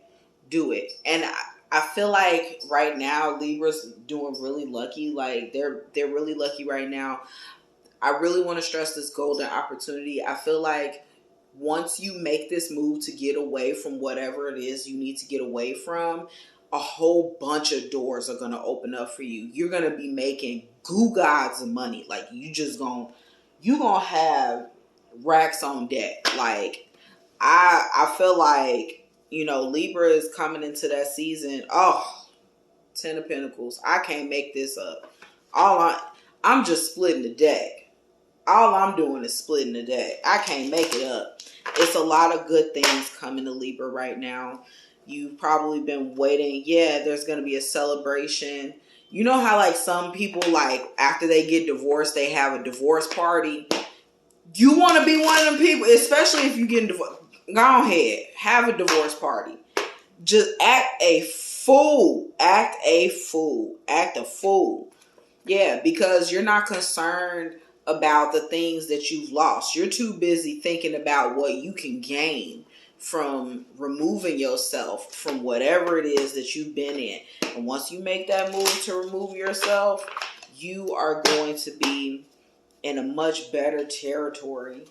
Speaker 1: Do it. And I feel like right now Libra's doing really lucky. Like, they're really lucky right now. I really want to stress this golden opportunity. I feel like once you make this move to get away from whatever it is you need to get away from, a whole bunch of doors are going to open up for you. You're going to be making goo gods of money. Like, you going to have racks on deck. Like, I feel like, Libra is coming into that season. Oh, 10 of Pentacles. I can't make this up. I'm just splitting the deck. All I'm doing is splitting the deck. I can't make it up. It's a lot of good things coming to Libra right now. You've probably been waiting. Yeah, there's going to be a celebration. You know how, like, some people, like, after they get divorced, they have a divorce party? You want to be one of them people, especially if you get divorced. Go ahead. Have a divorce party. Just act a fool. Act a fool. Act a fool. Yeah, because you're not concerned about the things that you've lost. You're too busy thinking about what you can gain from removing yourself from whatever it is that you've been in. And once you make that move to remove yourself, you are going to be in a much better territory.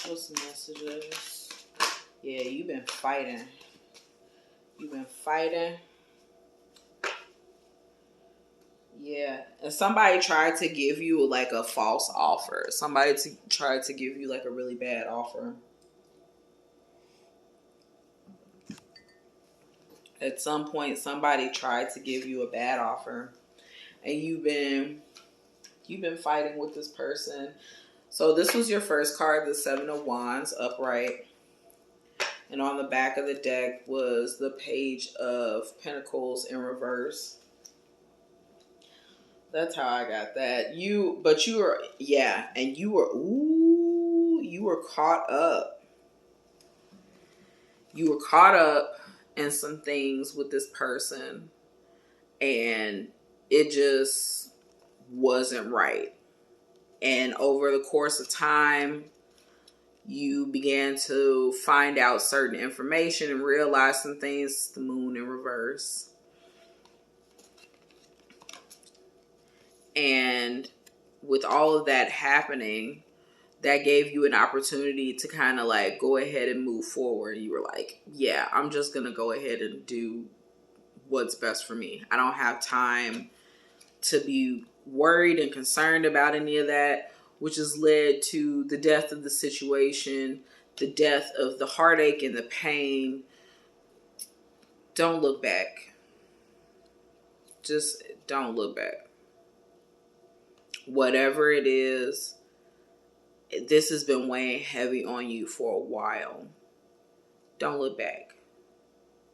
Speaker 1: What's the messages? Yeah, you've been fighting. You've been fighting. Yeah. And somebody tried to give you like a false offer. Somebody tried to give you like a really bad offer. At some point, somebody tried to give you a bad offer. And you've been fighting with this person. So this was your first card, the Seven of Wands, upright. And on the back of the deck was the Page of Pentacles in reverse. That's how I got that. You were caught up. You were caught up in some things with this person, and it just wasn't right. And over the course of time, you began to find out certain information and realize some things. The Moon in reverse. And with all of that happening, that gave you an opportunity to kind of like go ahead and move forward. You were like, yeah, I'm just going to go ahead and do what's best for me. I don't have time to be worried and concerned about any of that, which has led to the death of the situation, the death of the heartache and the pain. Don't look back. Just don't look back. Whatever it is, this has been weighing heavy on you for a while. don't look back.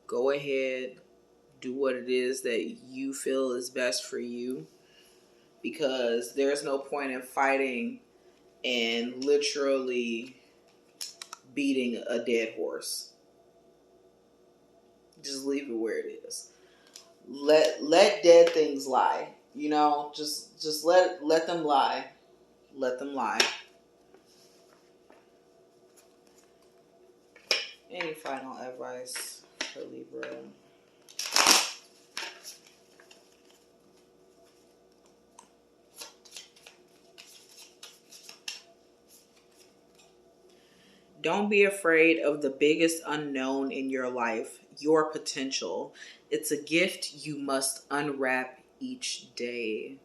Speaker 1: Go ahead, do what it is that you feel is best for you, because there's no point in fighting and literally beating a dead horse. Just leave it where it is. Let dead things lie. You know, just let them lie. Let them lie. Any final advice for Libra? Don't be afraid of the biggest unknown in your life, your potential. It's a gift you must unwrap each day.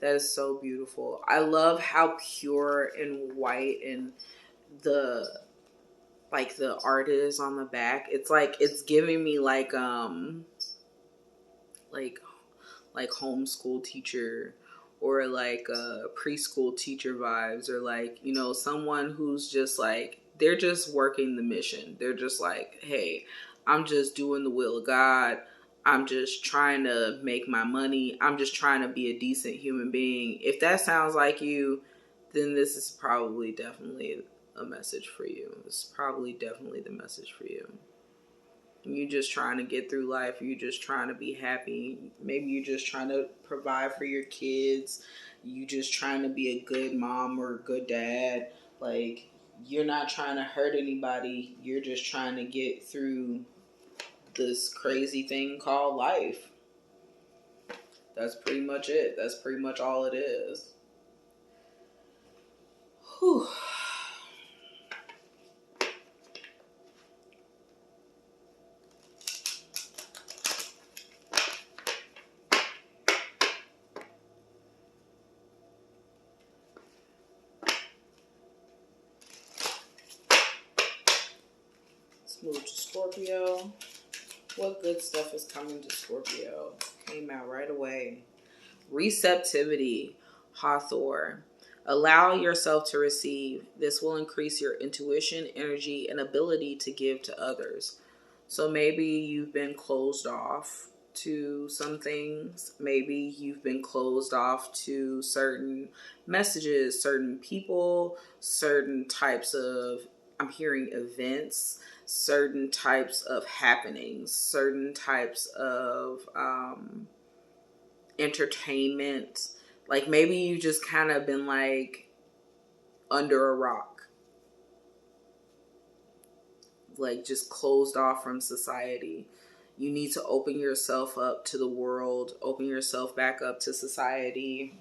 Speaker 1: That is so beautiful. I love how pure and white and the the art is on the back. It's like it's giving me like homeschool teacher or like preschool teacher vibes, or like, you know, someone who's just like, they're just working the mission. They're just like, hey, I'm just doing the will of God. I'm just trying to make my money. I'm just trying to be a decent human being. If that sounds like you, then this is probably definitely a message for you. It's probably definitely the message for you. You just trying to get through life. You just trying to be happy. Maybe you're just trying to provide for your kids. You just trying to be a good mom or a good dad. Like, you're not trying to hurt anybody. You're just trying to get through this crazy thing called life. That's pretty much it. That's pretty much all it is. Whew. Let's move to Scorpio. What good stuff is coming to Scorpio? Came out right away. Receptivity, Hathor. Allow yourself to receive. This will increase your intuition, energy, and ability to give to others. So maybe you've been closed off to some things. Maybe you've been closed off to certain messages, certain people, certain types of, I'm hearing events, certain types of happenings, certain types of entertainment. Like maybe you just kind of been like under a rock, like just closed off from society. You need to open yourself up to the world, open yourself back up to society.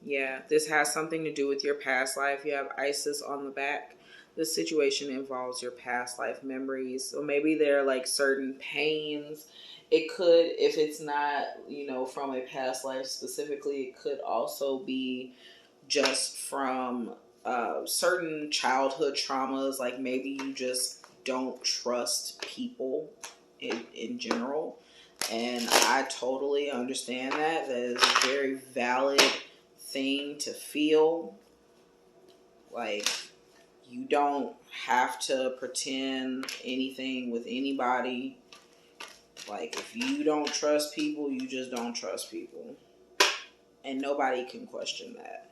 Speaker 1: Yeah, this has something to do with your past life. You have Isis on the back. This situation involves your past life memories. So maybe there are like certain pains. It could, if it's not, you know, from a past life specifically, it could also be just from certain childhood traumas. Like maybe you just don't trust people in general. And I totally understand that. That is a very valid thing to feel. Like, you don't have to pretend anything with anybody. Like, if you don't trust people, you just don't trust people. And nobody can question that.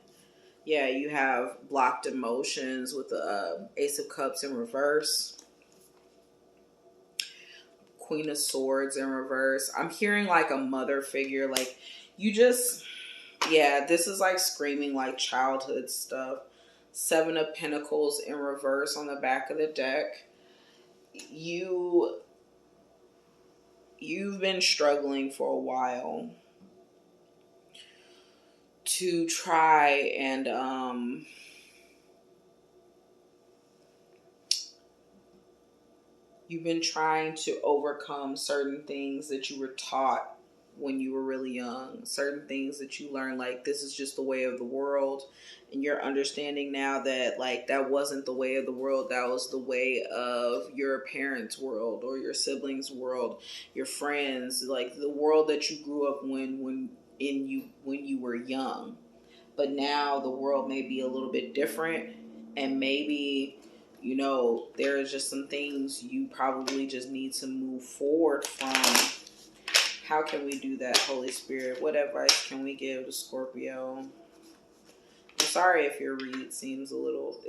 Speaker 1: Yeah, you have blocked emotions with the Ace of Cups in reverse. Queen of Swords in reverse. I'm hearing like a mother figure. Like, you just... yeah, this is like screaming like childhood stuff. Seven of Pentacles in reverse on the back of the deck. You've been struggling for a while to try and you've been trying to overcome certain things that you were taught when you were really young, certain things that you learned, like this is just the way of the world, and you're understanding now that like that wasn't the way of the world, that was the way of your parents' world or your siblings' world, your friends, like the world that you grew up when you were young. But now the world may be a little bit different, And maybe, you know, there are just some things you probably just need to move forward from. How can we do that, Holy Spirit? What advice can we give to Scorpio? I'm sorry if your read seems a little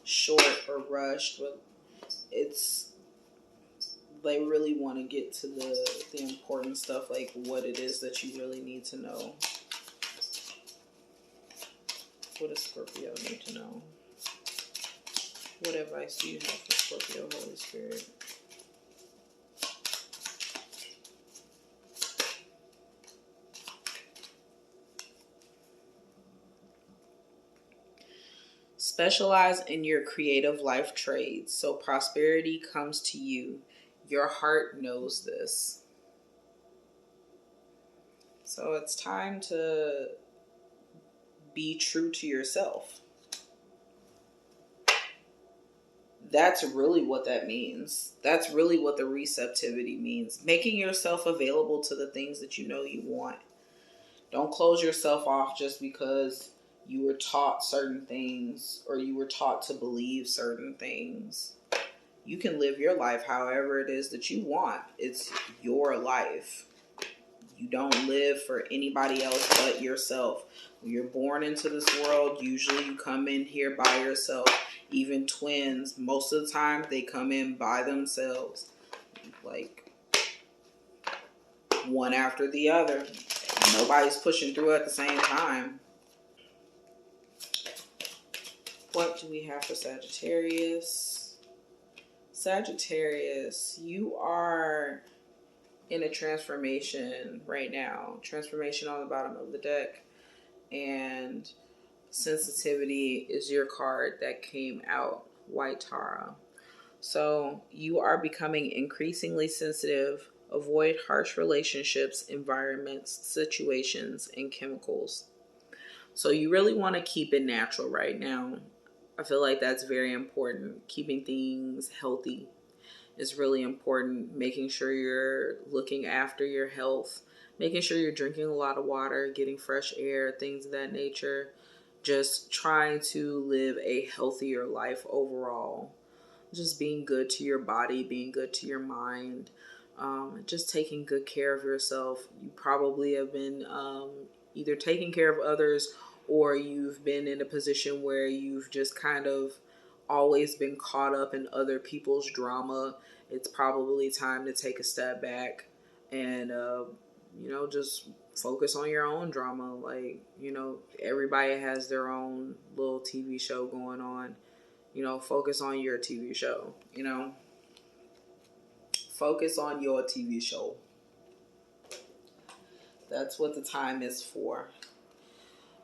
Speaker 1: short or rushed, but it's, they really want to get to the important stuff, like what it is that you really need to know. What does Scorpio need to know? What advice do you have for Scorpio, Holy Spirit? Specialize in your creative life trades so prosperity comes to you. Your heart knows this. So it's time to be true to yourself. That's really what that means. That's really what the receptivity means. Making yourself available to the things that you know you want. Don't close yourself off just because you were taught certain things or you were taught to believe certain things. You can live your life however it is that you want. It's your life. You don't live for anybody else but yourself. When you're born into this world, usually you come in here by yourself. Even twins, most of the time, they come in by themselves. Like, one after the other. Nobody's pushing through at the same time. What do we have for Sagittarius? Sagittarius, you are in a transformation right now. Transformation on the bottom of the deck. And sensitivity is your card that came out, White Tara. So you are becoming increasingly sensitive. Avoid harsh relationships, environments, situations, and chemicals. So you really want to keep it natural right now. I feel like that's very important. Keeping things healthy is really important. Making sure you're looking after your health. Making sure you're drinking a lot of water, getting fresh air, things of that nature. Just trying to live a healthier life overall. Just being good to your body, being good to your mind. Just taking good care of yourself. You probably have been either taking care of others or you've been in a position where you've just kind of always been caught up in other people's drama. It's probably time to take a step back and, just focus on your own drama. Like, everybody has their own little TV show going on. Focus on your TV show, Focus on your TV show. That's what the time is for.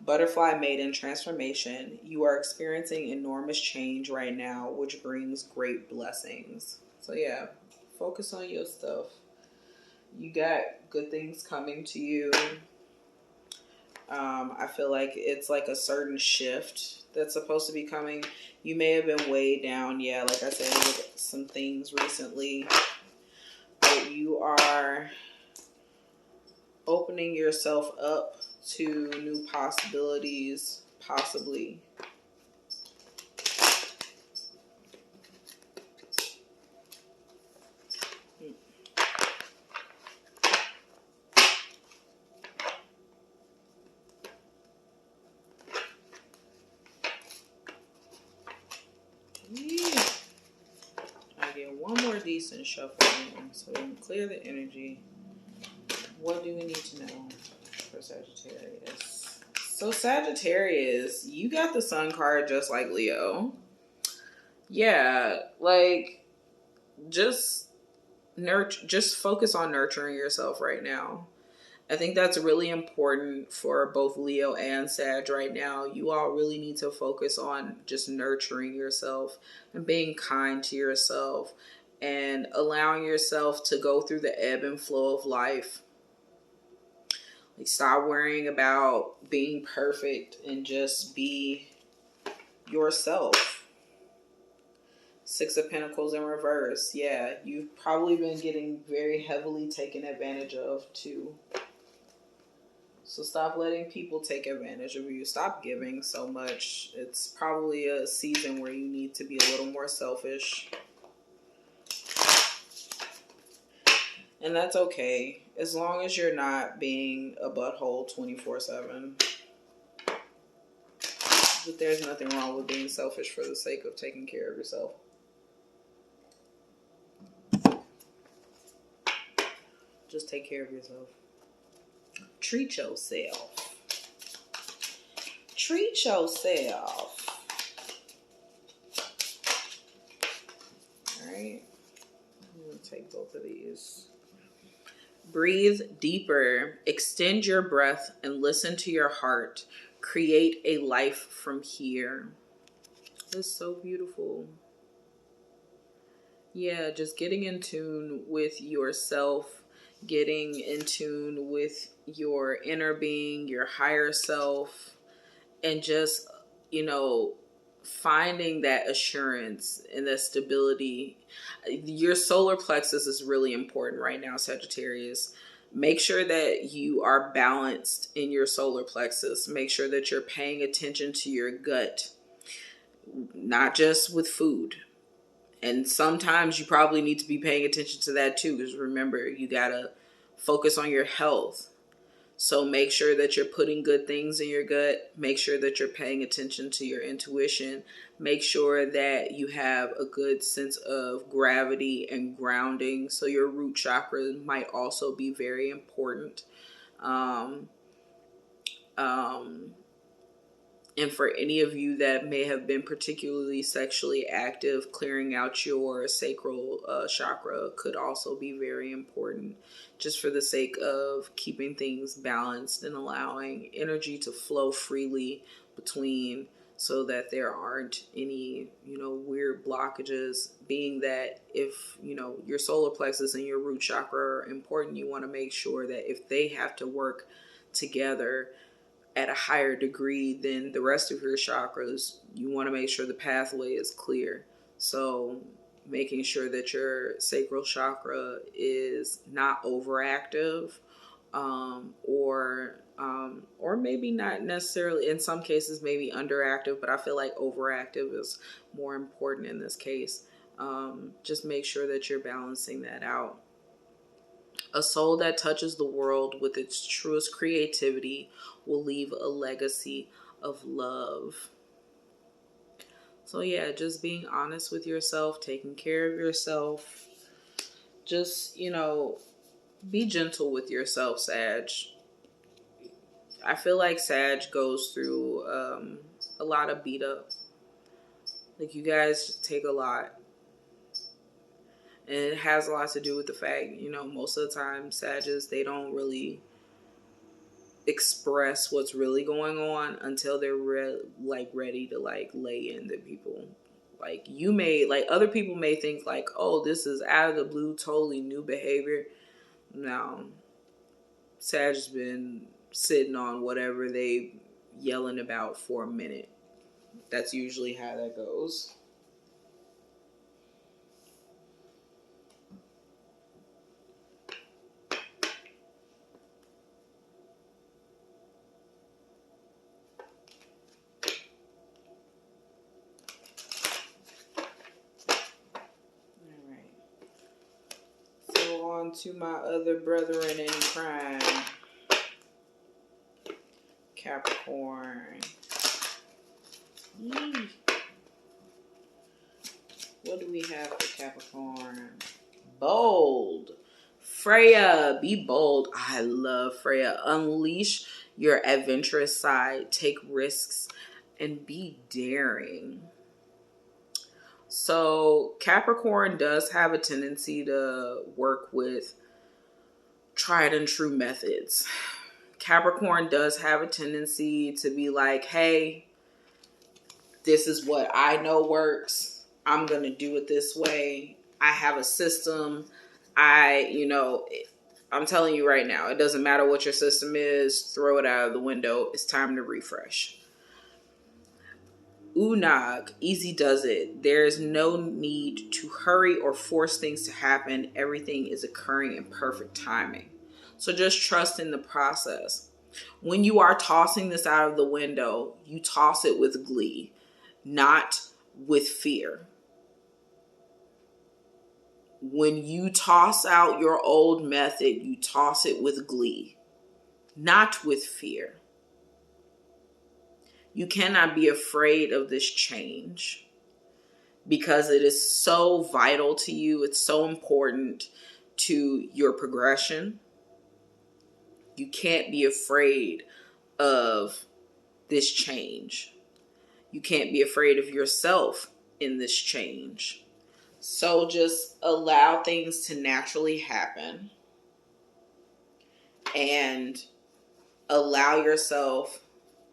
Speaker 1: Butterfly Maiden Transformation. You are experiencing enormous change right now, which brings great blessings. So yeah, focus on your stuff. You got good things coming to you. I feel like it's like a certain shift that's supposed to be coming. You may have been weighed down, yeah, like I said, with some things recently. But you are opening yourself up to new possibilities, possibly. Yeah. I get one more decent shuffle in so we can clear the energy. What do we need to know for Sagittarius? So Sagittarius, you got the Sun card just like Leo. Yeah, like just focus on nurturing yourself right now. I think that's really important for both Leo and Sag right now. You all really need to focus on just nurturing yourself and being kind to yourself and allowing yourself to go through the ebb and flow of life. Like, stop worrying about being perfect and just be yourself. Six of Pentacles in reverse. Yeah, you've probably been getting very heavily taken advantage of too. So stop letting people take advantage of you. Stop giving so much. It's probably a season where you need to be a little more selfish. And that's okay, as long as you're not being a butthole 24/7. But there's nothing wrong with being selfish for the sake of taking care of yourself. Just take care of yourself. Treat yourself. Treat yourself. All right. I'm going to take both of these. Breathe deeper. Extend your breath and listen to your heart. Create a life from here. That's so beautiful. Yeah, just getting in tune with yourself, getting in tune with your inner being, your higher self, and just, finding that assurance and that stability. Your solar plexus is really important right now, Sagittarius. Make sure that you are balanced in your solar plexus. Make sure that you're paying attention to your gut, not just with food. And sometimes you probably need to be paying attention to that too, because remember, you gotta focus on your health. So make sure that you're putting good things in your gut. Make sure that you're paying attention to your intuition. Make sure that you have a good sense of gravity and grounding. So your root chakra might also be very important. And for any of you that may have been particularly sexually active, clearing out your sacral chakra could also be very important, just for the sake of keeping things balanced and allowing energy to flow freely between, so that there aren't any, weird blockages. Being that if, your solar plexus and your root chakra are important, you want to make sure that if they have to work together at a higher degree than the rest of your chakras, you want to make sure the pathway is clear. So making sure that your sacral chakra is not overactive, or maybe not necessarily, in some cases maybe underactive, but I feel like overactive is more important in this case. Just make sure that you're balancing that out. A soul that touches the world with its truest creativity will leave a legacy of love. So yeah, just being honest with yourself, taking care of yourself. Just, be gentle with yourself, Sag. I feel like Sag goes through a lot of beat up. Like, you guys take a lot. And it has a lot to do with the fact, most of the time, Sagittarius, they don't really express what's really going on until they're ready to lay into people. Other people may think oh, this is out of the blue, totally new behavior. No, Sag's been sitting on whatever they yelling about for a minute. That's usually how that goes. To my other brethren in crime, Capricorn. What do we have for Capricorn? Bold. Freya, be bold. I love Freya. Unleash your adventurous side. Take risks and be daring. So Capricorn does have a tendency to work with tried and true methods. Capricorn does have a tendency to be like, hey, this is what I know works. I'm going to do it this way. I have a system. I'm telling you right now, it doesn't matter what your system is. Throw it out of the window. It's time to refresh. Unag, easy does it. There's no need to hurry or force things to happen. Everything is occurring in perfect timing. So just trust in the process. When you are tossing this out of the window, you toss it with glee, not with fear. When you toss out your old method, you toss it with glee, not with fear. You cannot be afraid of this change because it is so vital to you. It's so important to your progression. You can't be afraid of this change. You can't be afraid of yourself in this change. So just allow things to naturally happen and allow yourself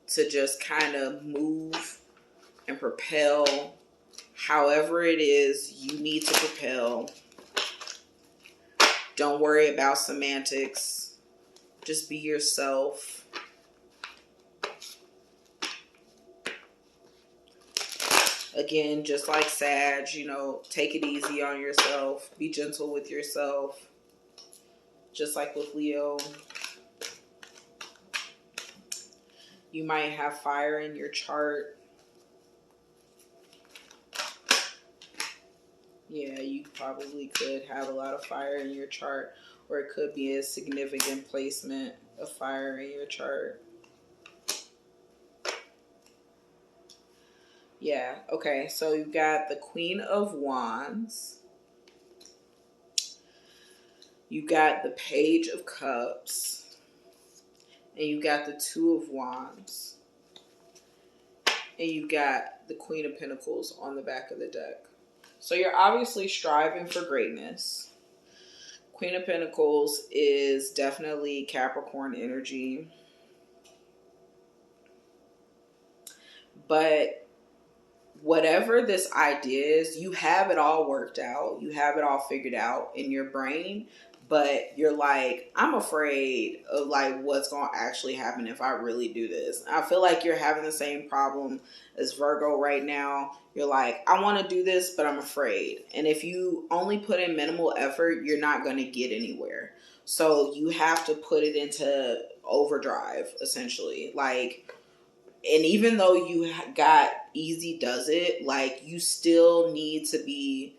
Speaker 1: to just kind of move and propel however it is you need to propel. Don't worry about semantics. Just be yourself. Again, just like Sag, take it easy on yourself. Be gentle with yourself. Just like with Leo. You might have fire in your chart. Yeah, you probably could have a lot of fire in your chart. Or it could be a significant placement of fire in your chart. Yeah, okay. So you've got the Queen of Wands. You got the Page of Cups. And you got the Two of Wands. And you got the Queen of Pentacles on the back of the deck. So you're obviously striving for greatness. Queen of Pentacles is definitely Capricorn energy. But whatever this idea is, you have it all worked out. You have it all figured out in your brain. But you're like, I'm afraid of like what's going to actually happen if I really do this. I feel like you're having the same problem as Virgo right now. You're like, I want to do this, but I'm afraid. And if you only put in minimal effort, you're not going to get anywhere. So you have to put it into overdrive, essentially. Like, and even though you got easy does it, like you still need to be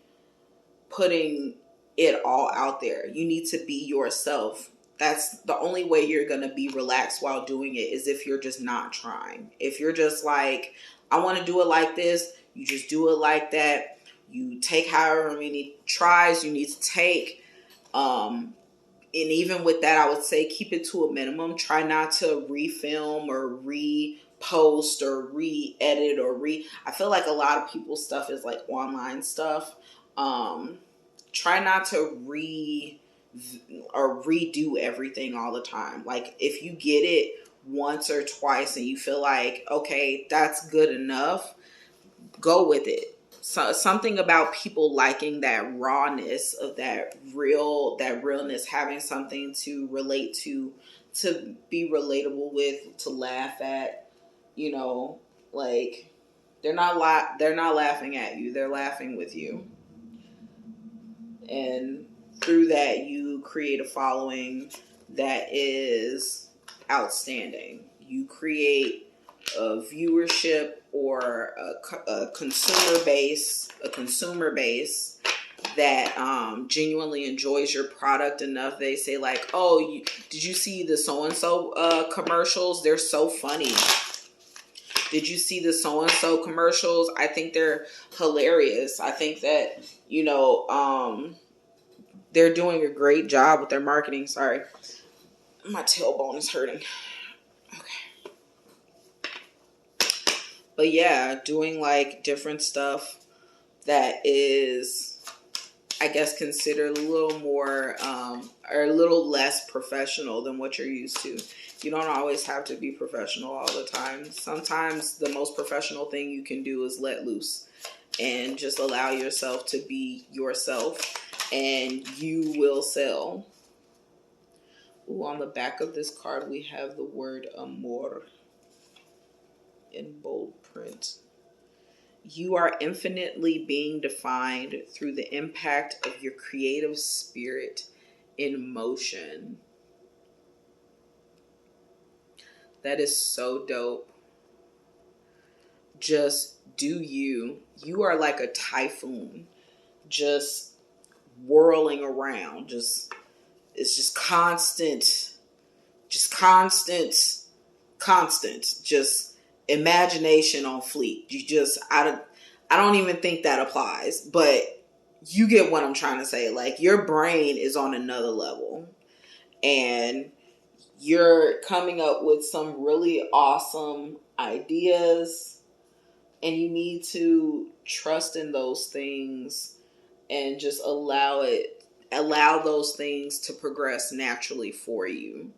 Speaker 1: putting it all out there. You need to be yourself. That's the only way you're going to be relaxed while doing it, is if you're just not trying. If you're just like, I want to do it like this, you just do it like that. You take however many tries you need to take. And even with that, I would say keep it to a minimum. Try not to refilm or repost or re-edit or I feel like a lot of people's stuff is like online stuff. Try not to redo everything all the time. Like if you get it once or twice and you feel like, okay, that's good enough, go with it. So something about people liking that rawness of that realness, having something to relate to be relatable with, to laugh at, like they're not laughing at you, they're laughing with you. And through that, you create a following that is outstanding. You create a viewership or a consumer base that genuinely enjoys your product enough. They say like, oh, did you see the so-and-so commercials? They're so funny. Did you see the so-and-so commercials? I think they're hilarious. I think that, they're doing a great job with their marketing. Sorry. My tailbone is hurting. Okay. But yeah, doing like different stuff that is, I guess, considered a little more or a little less professional than what you're used to. You don't always have to be professional all the time. Sometimes the most professional thing you can do is let loose and just allow yourself to be yourself, and you will sell. Ooh, on the back of this card, we have the word amor in bold print. You are infinitely being defined through the impact of your creative spirit in motion. That is so dope. Just do you. You are like a typhoon, just whirling around. It's just constant, just imagination on fleek. I don't even think that applies, but you get what I'm trying to say. Like, your brain is on another level, and you're coming up with some really awesome ideas, and you need to trust in those things and just allow those things to progress naturally for you,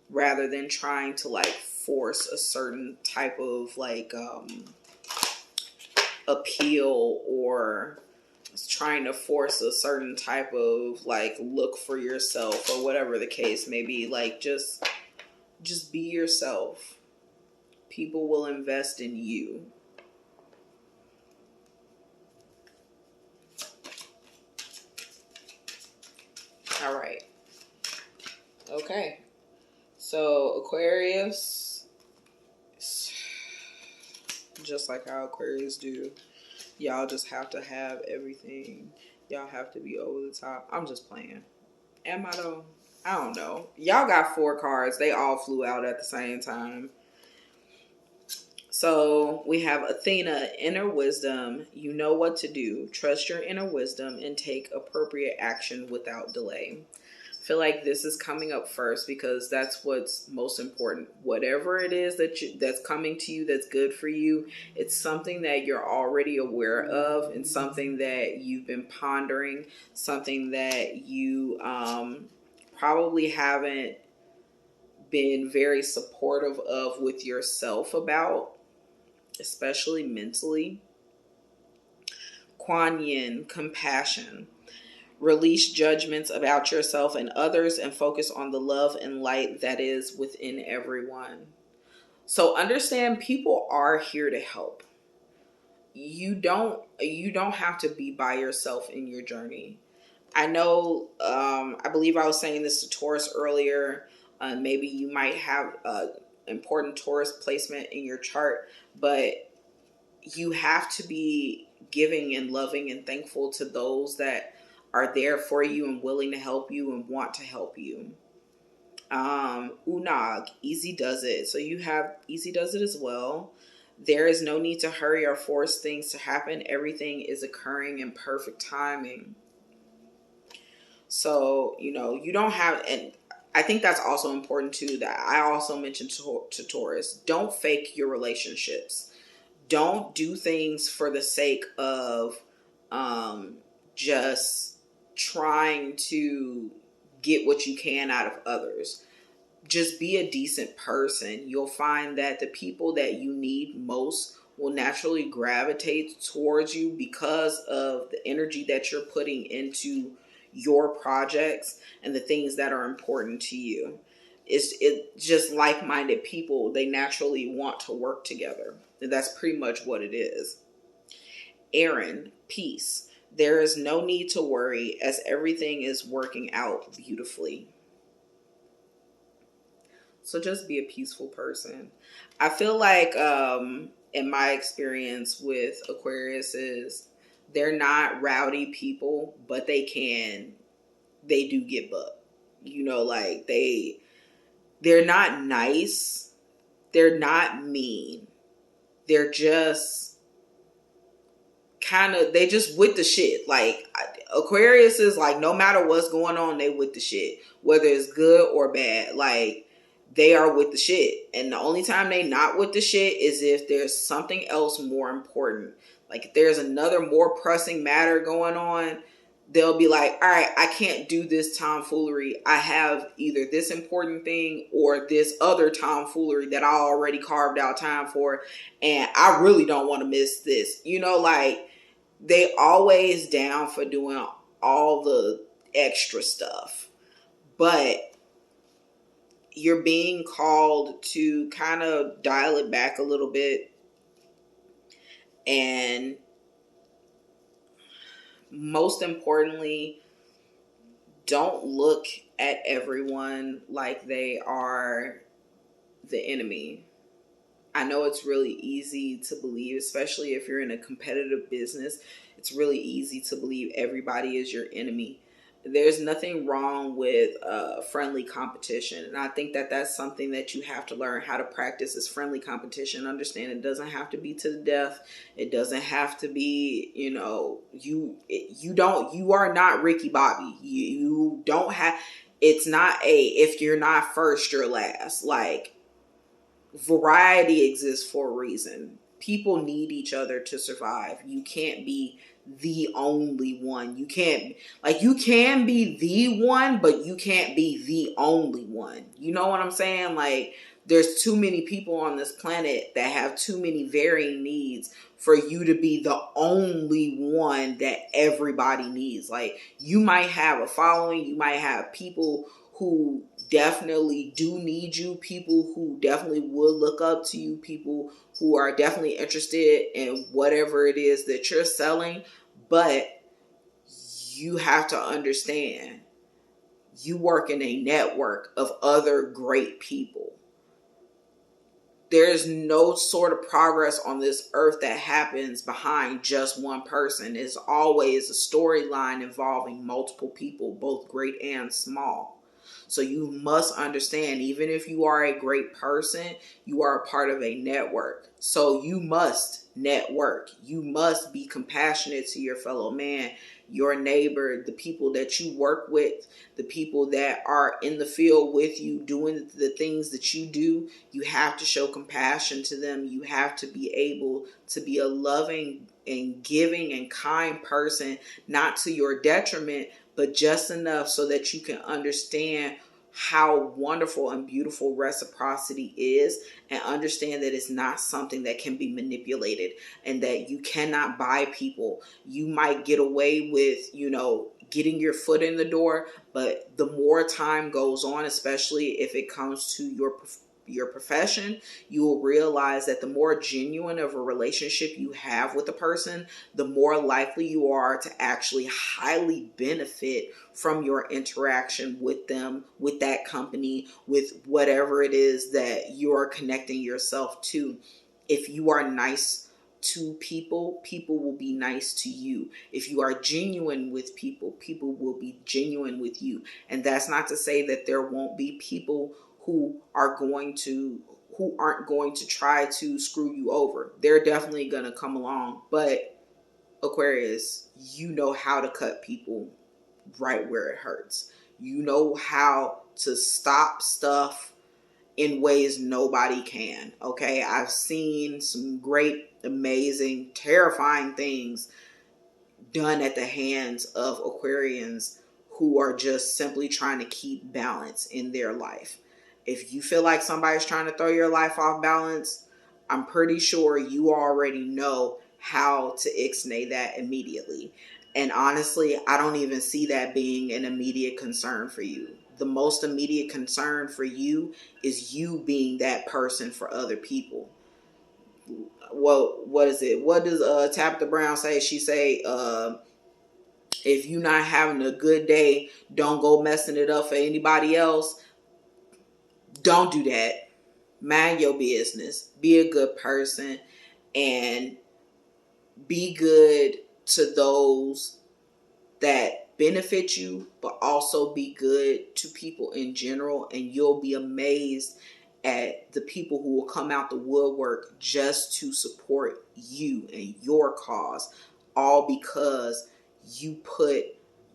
Speaker 1: rather than trying to like force a certain type of like appeal, or trying to force a certain type of like look for yourself, or whatever the case may be. Like, just be yourself. People will invest in you. All right. Okay. So Aquarius, just like how Aquarius do, y'all just have to have everything. Y'all have to be over the top. I'm just playing. Am I though? I don't know. Y'all got 4 cards. They all flew out at the same time. So we have Athena, inner wisdom. You know what to do. Trust your inner wisdom and take appropriate action without delay. I feel like this is coming up first because that's what's most important. Whatever it is that's coming to you that's good for you, it's something that you're already aware of, and something that you've been pondering, something that you probably haven't been very supportive of with yourself about, especially mentally. Kuan Yin, compassion. Release judgments about yourself and others and focus on the love and light that is within everyone. So understand, people are here to help. You don't have to be by yourself in your journey. I know, I believe I was saying this to Taurus earlier. Maybe you might have important Taurus placement in your chart, but you have to be giving and loving and thankful to those that are there for you and willing to help you and want to help you. Unag, easy does it. So you have easy does it as well. There is no need to hurry or force things to happen. Everything is occurring in perfect timing. So, you don't have, and I think that's also important too, that I also mentioned to Taurus, don't fake your relationships. Don't do things for the sake of just trying to get what you can out of others. Just be a decent person. You'll find that the people that you need most will naturally gravitate towards you because of the energy that you're putting into your projects and the things that are important to you. It's just like-minded people. They naturally want to work together. And that's pretty much what it is. Aaron, peace. There is no need to worry as everything is working out beautifully. So just be a peaceful person. I feel like in my experience with Aquarius is they're not rowdy people, but they do get bucked. Like they're not nice. They're not mean. They're just they just with the shit. Like Aquarius is like, no matter what's going on, they with the shit, whether it's good or bad. Like, they are with the shit. And the only time they not with the shit is if there's something else more important. Like, if there's another more pressing matter going on, they'll be like, all right, I can't do this tomfoolery. I have either this important thing or this other tomfoolery that I already carved out time for, and I really don't want to miss this. Like, they always down for doing all the extra stuff. But you're being called to kind of dial it back a little bit, and most importantly, don't look at everyone like they are the enemy. I know it's really easy to believe, especially if you're in a competitive business, it's really easy to believe everybody is your enemy. There's nothing wrong with friendly competition. And I think that that's something that you have to learn how to practice is friendly competition. Understand it doesn't have to be to the death. It doesn't have to be, you are not Ricky Bobby. You don't have, it's not if you're not first, you're last. Like, variety exists for a reason. People need each other to survive. You can't be the only one. You can't, like, you can be the one, but you can't be the only one. You know what I'm saying? Like, there's too many people on this planet that have too many varying needs for you to be the only one that everybody needs. Like, you might have a following, you might have people who definitely do need you, people who definitely would look up to you, people who are definitely interested in whatever it is that you're selling. But you have to understand, you work in a network of other great people. There's no sort of progress on this earth that happens behind just one person. It's always a storyline involving multiple people, both great and small. So you must understand, even if you are a great person, you are a part of a network. So you must network. You must be compassionate to your fellow man, your neighbor, the people that you work with, the people that are in the field with you doing the things that you do. You have to show compassion to them. You have to be able to be a loving and giving and kind person, not to your detriment, but just enough so that you can understand how wonderful and beautiful reciprocity is, and understand that it's not something that can be manipulated and that you cannot buy people. You might get away with, getting your foot in the door, but the more time goes on, especially if it comes to your profession, you will realize that the more genuine of a relationship you have with a person, the more likely you are to actually highly benefit from your interaction with them, with that company, with whatever it is that you're connecting yourself to. If you are nice to people, people will be nice to you. If you are genuine with people, people will be genuine with you. And that's not to say that there won't be people who aren't going to try to screw you over. They're definitely going to come along. But Aquarius, you know how to cut people right where it hurts. You know how to stop stuff in ways nobody can. Okay, I've seen some great, amazing, terrifying things done at the hands of Aquarians who are just simply trying to keep balance in their life. If you feel like somebody's trying to throw your life off balance, I'm pretty sure you already know how to ixnay that immediately. And honestly, I don't even see that being an immediate concern for you. The most immediate concern for you is you being that person for other people. What is it? What does Tabitha Brown say? She say, if you're not having a good day, don't go messing it up for anybody else. Don't do that. Mind your business. Be a good person and be good to those that benefit you, but also be good to people in general. And you'll be amazed at the people who will come out the woodwork just to support you and your cause, all because you put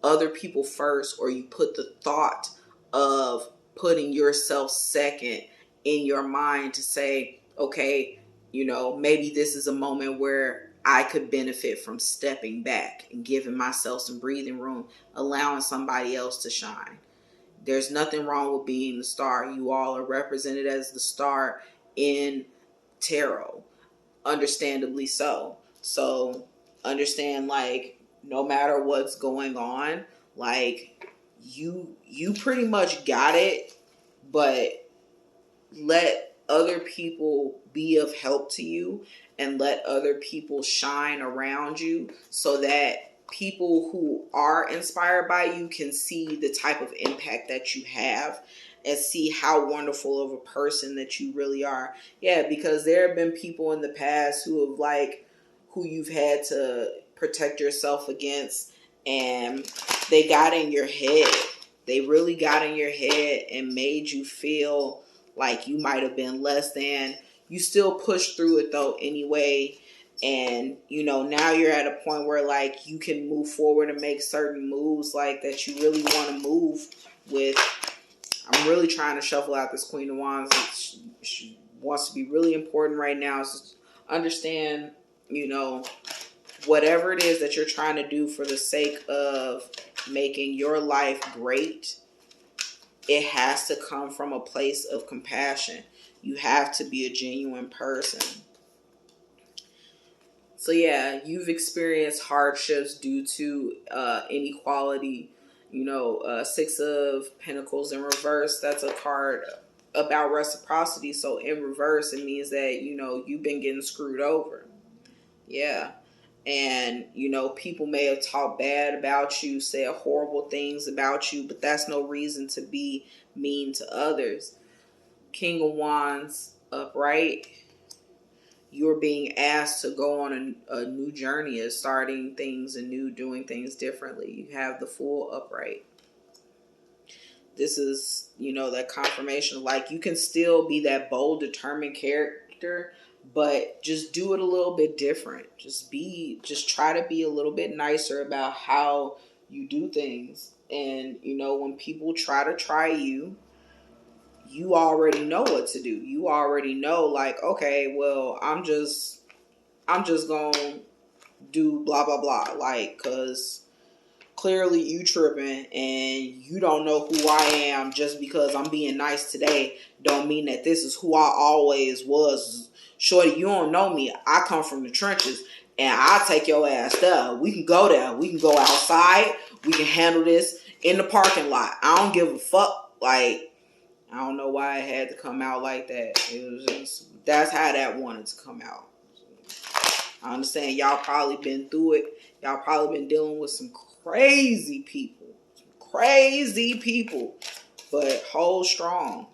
Speaker 1: other people first, or you put the thought of putting yourself second in your mind to say, okay, maybe this is a moment where I could benefit from stepping back and giving myself some breathing room, allowing somebody else to shine. There's nothing wrong with being the star. You all are represented as the star in tarot, understandably so. So understand, like, no matter what's going on, like, you pretty much got it, but let other people be of help to you and let other people shine around you so that people who are inspired by you can see the type of impact that you have. and see how wonderful of a person that you really are. Yeah, because there have been people in the past who have who you've had to protect yourself against, and they got in your head. They really got in your head and made you feel like you might have been less than. You still push through it though anyway. And, now you're at a point where you can move forward and make certain moves that you really want to move with. I'm really trying to shuffle out this Queen of Wands. She wants to be really important right now. So understand, whatever it is that you're trying to do for the sake of making your life great, it has to come from a place of compassion. You have to be a genuine person. So yeah, you've experienced hardships due to inequality. Six of Pentacles in reverse, that's a card about reciprocity. So in reverse, it means that, you've been getting screwed over. Yeah. And, people may have talked bad about you, said horrible things about you, but that's no reason to be mean to others. King of Wands upright. You're being asked to go on a new journey of starting things anew, doing things differently. You have the Fool upright. This is, that confirmation. You can still be that bold, determined character, but just do it a little bit different. Just try to be a little bit nicer about how you do things. And, when people try you, you already know what to do. You already know, okay, well, I'm just gonna do blah, blah, blah. Cause clearly you tripping and you don't know who I am. Just because I'm being nice today don't mean that this is who I always was. Shorty, you don't know me. I come from the trenches and I'll take your ass there. We can go there. We can go outside. We can handle this in the parking lot. I don't give a fuck. I don't know why it had to come out like that. It was just, that's how that wanted to come out. I understand y'all probably been through it. Y'all probably been dealing with some crazy people. But hold strong.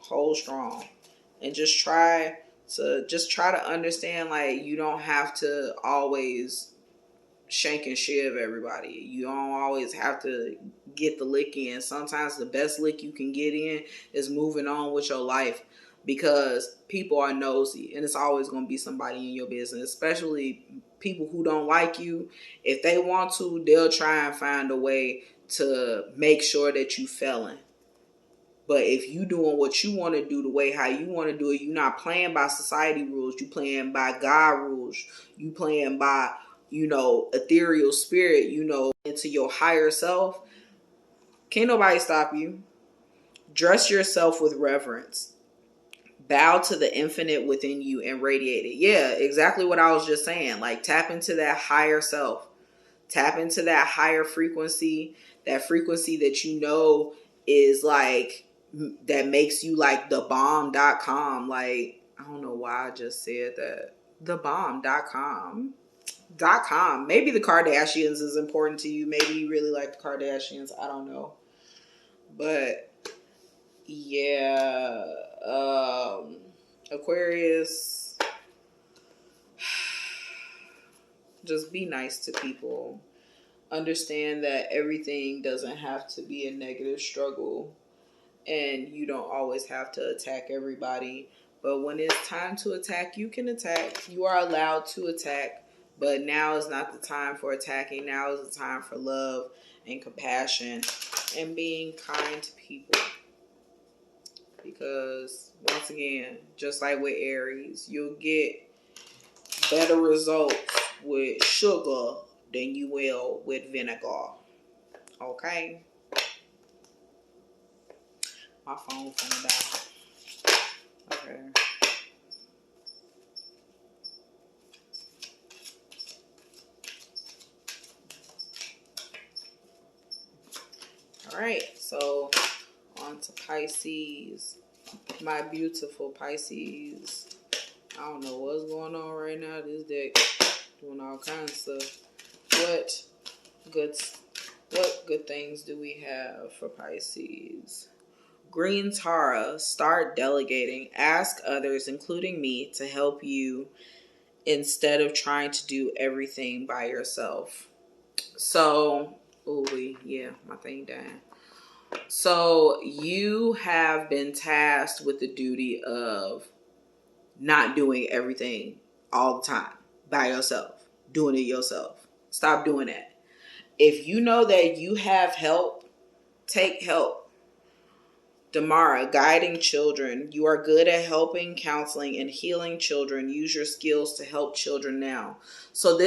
Speaker 1: And just try to understand, you don't have to always shank and shiv everybody. You don't always have to get the lick in. Sometimes the best lick you can get in is moving on with your life, because people are nosy and it's always going to be somebody in your business, especially people who don't like you. If they want to, they'll try and find a way to make sure that you failing. But if you doing what you want to do the way how you want to do it, you're not playing by society rules. You playing by God rules. You playing by, ethereal spirit, into your higher self. Can't nobody stop you. Dress yourself with reverence. Bow to the infinite within you and radiate it. Yeah, exactly what I was just saying. Tap into that higher self. Tap into that higher frequency. That frequency that is that makes you thebomb.com. I don't know why I just said that. Thebomb.com. .com. Maybe the Kardashians is important to you. Maybe you really like the Kardashians. I don't know. But yeah, Aquarius, just be nice to people. Understand that everything doesn't have to be a negative struggle, and you don't always have to attack everybody. But when it's time to attack, you can attack. You are allowed to attack. But now is not the time for attacking. Now is the time for love and compassion and being kind to people. Because, once again, just like with Aries, you'll get better results with sugar than you will with vinegar. Okay? My phone's gonna die. Okay. All right, so on to Pisces. My beautiful Pisces. I don't know what's going on right now. This deck doing all kinds of stuff. What good things do we have for Pisces? Green Tara, start delegating. Ask others, including me, to help you instead of trying to do everything by yourself. So, yeah, my thing down. So you have been tasked with the duty of not doing everything all the time by yourself, doing it yourself. Stop doing that. If you know that you have help, take help. Damara, guiding children. You are good at helping, counseling, and healing children. Use your skills to help children now. So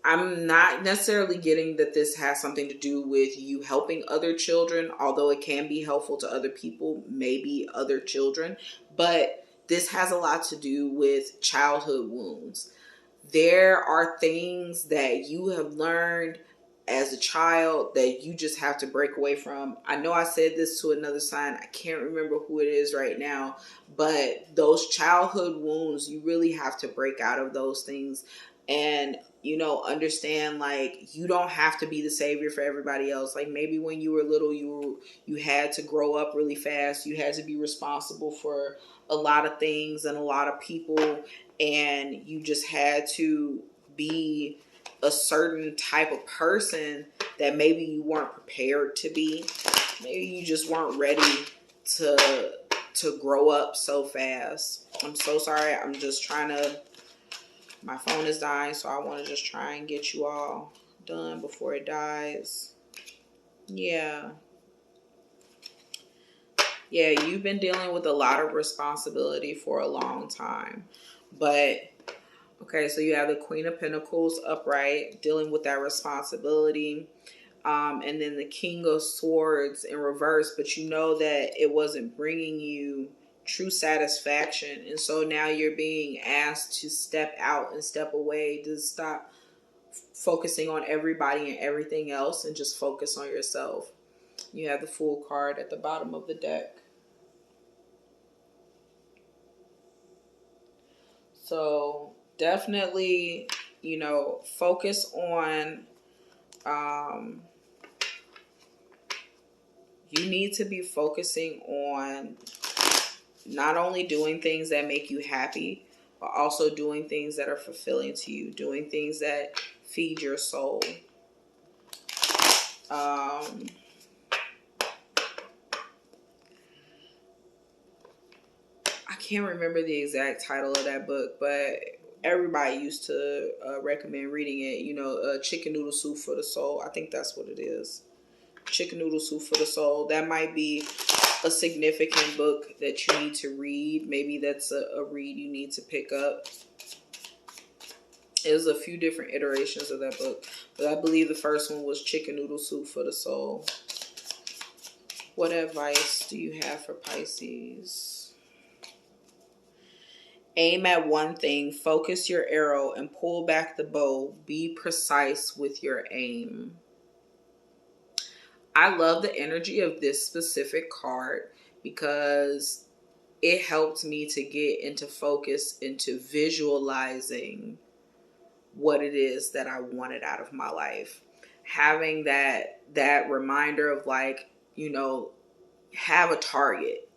Speaker 1: I'm not necessarily getting that this has something to do with you helping other children, although it can be helpful to other people, maybe other children. But this has a lot to do with childhood wounds. There are things that you have learned as a child that you just have to break away from. I know I said this to another sign. I can't remember who it is right now, but those childhood wounds, you really have to break out of those things and, understand, like, you don't have to be the savior for everybody else. Like, maybe when you were little, you had to grow up really fast. You had to be responsible for a lot of things and a lot of people, and you just had to be a certain type of person that maybe you weren't prepared to be. Maybe you just weren't ready to grow up so fast. I'm so sorry. I'm just trying to, my phone is dying, so I want to just try and get you all done before it dies. Yeah, you've been dealing with a lot of responsibility for a long time. But okay, so you have the Queen of Pentacles upright, dealing with that responsibility. And then the King of Swords in reverse, but you know that it wasn't bringing you true satisfaction. And so now you're being asked to step out and step away, to stop focusing on everybody and everything else and just focus on yourself. You have the Fool card at the bottom of the deck. So definitely, focus on, you need to be focusing on not only doing things that make you happy, but also doing things that are fulfilling to you, doing things that feed your soul. I can't remember the exact title of that book, but everybody used to recommend reading it. Chicken Noodle Soup for the Soul. I think that's what it is. Chicken Noodle Soup for the Soul. That might be a significant book that you need to read. Maybe that's a read you need to pick up. There's a few different iterations of that book, but I believe the first one was Chicken Noodle Soup for the Soul. What advice do you have for Pisces? Aim at one thing, focus your arrow, and pull back the bow. Be precise with your aim. I love the energy of this specific card because it helped me to get into focus, into visualizing what it is that I wanted out of my life. Having that reminder of, like, have a target.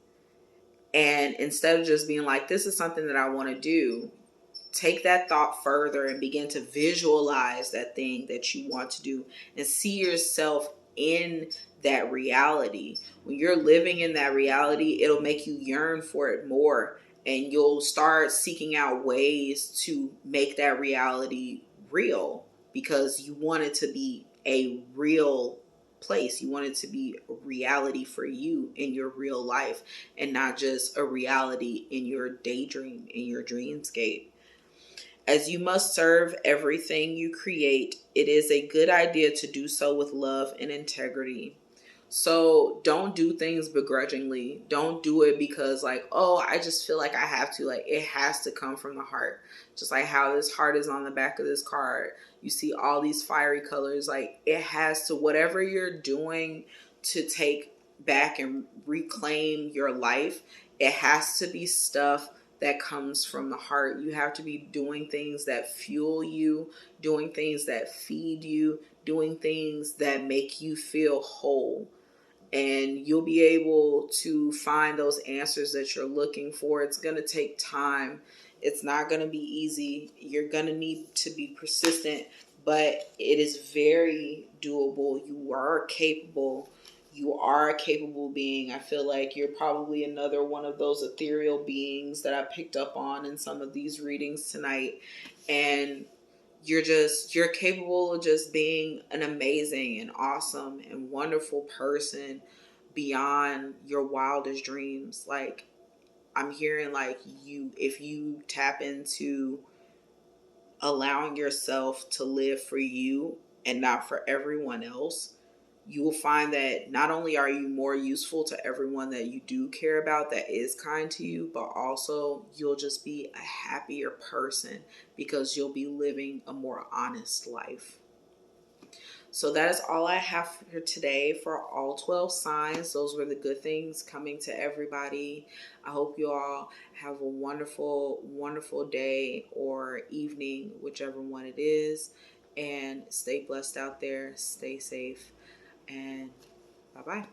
Speaker 1: And instead of just being like, this is something that I want to do, take that thought further and begin to visualize that thing that you want to do and see yourself in that reality. When you're living in that reality, it'll make you yearn for it more, and you'll start seeking out ways to make that reality real because you want it to be a real place. You want it to be a reality for you in your real life and not just a reality in your daydream, in your dreamscape. As you must serve everything you create, it is a good idea to do so with love and integrity. So don't do things begrudgingly. Don't do it because, like, oh, I just feel like I have to. Like, it has to come from the heart. Just like how this heart is on the back of this card. You see all these fiery colors. Like, it has to, whatever you're doing to take back and reclaim your life, it has to be stuff that comes from the heart. You have to be doing things that fuel you, doing things that feed you, doing things that make you feel whole. and you'll be able to find those answers that you're looking for. It's going to take time. It's not going to be easy. You're going to need to be persistent, but it is very doable. You are capable. You are a capable being. I feel like you're probably another one of those ethereal beings that I picked up on in some of these readings tonight. And you're capable of just being an amazing and awesome and wonderful person beyond your wildest dreams. Like, I'm hearing like if you tap into allowing yourself to live for you and not for everyone else, you will find that not only are you more useful to everyone that you do care about that is kind to you, but also you'll just be a happier person because you'll be living a more honest life. So that is all I have for today for all 12 signs. Those were the good things coming to everybody. I hope you all have a wonderful, wonderful day or evening, whichever one it is. And stay blessed out there. Stay safe. And bye-bye.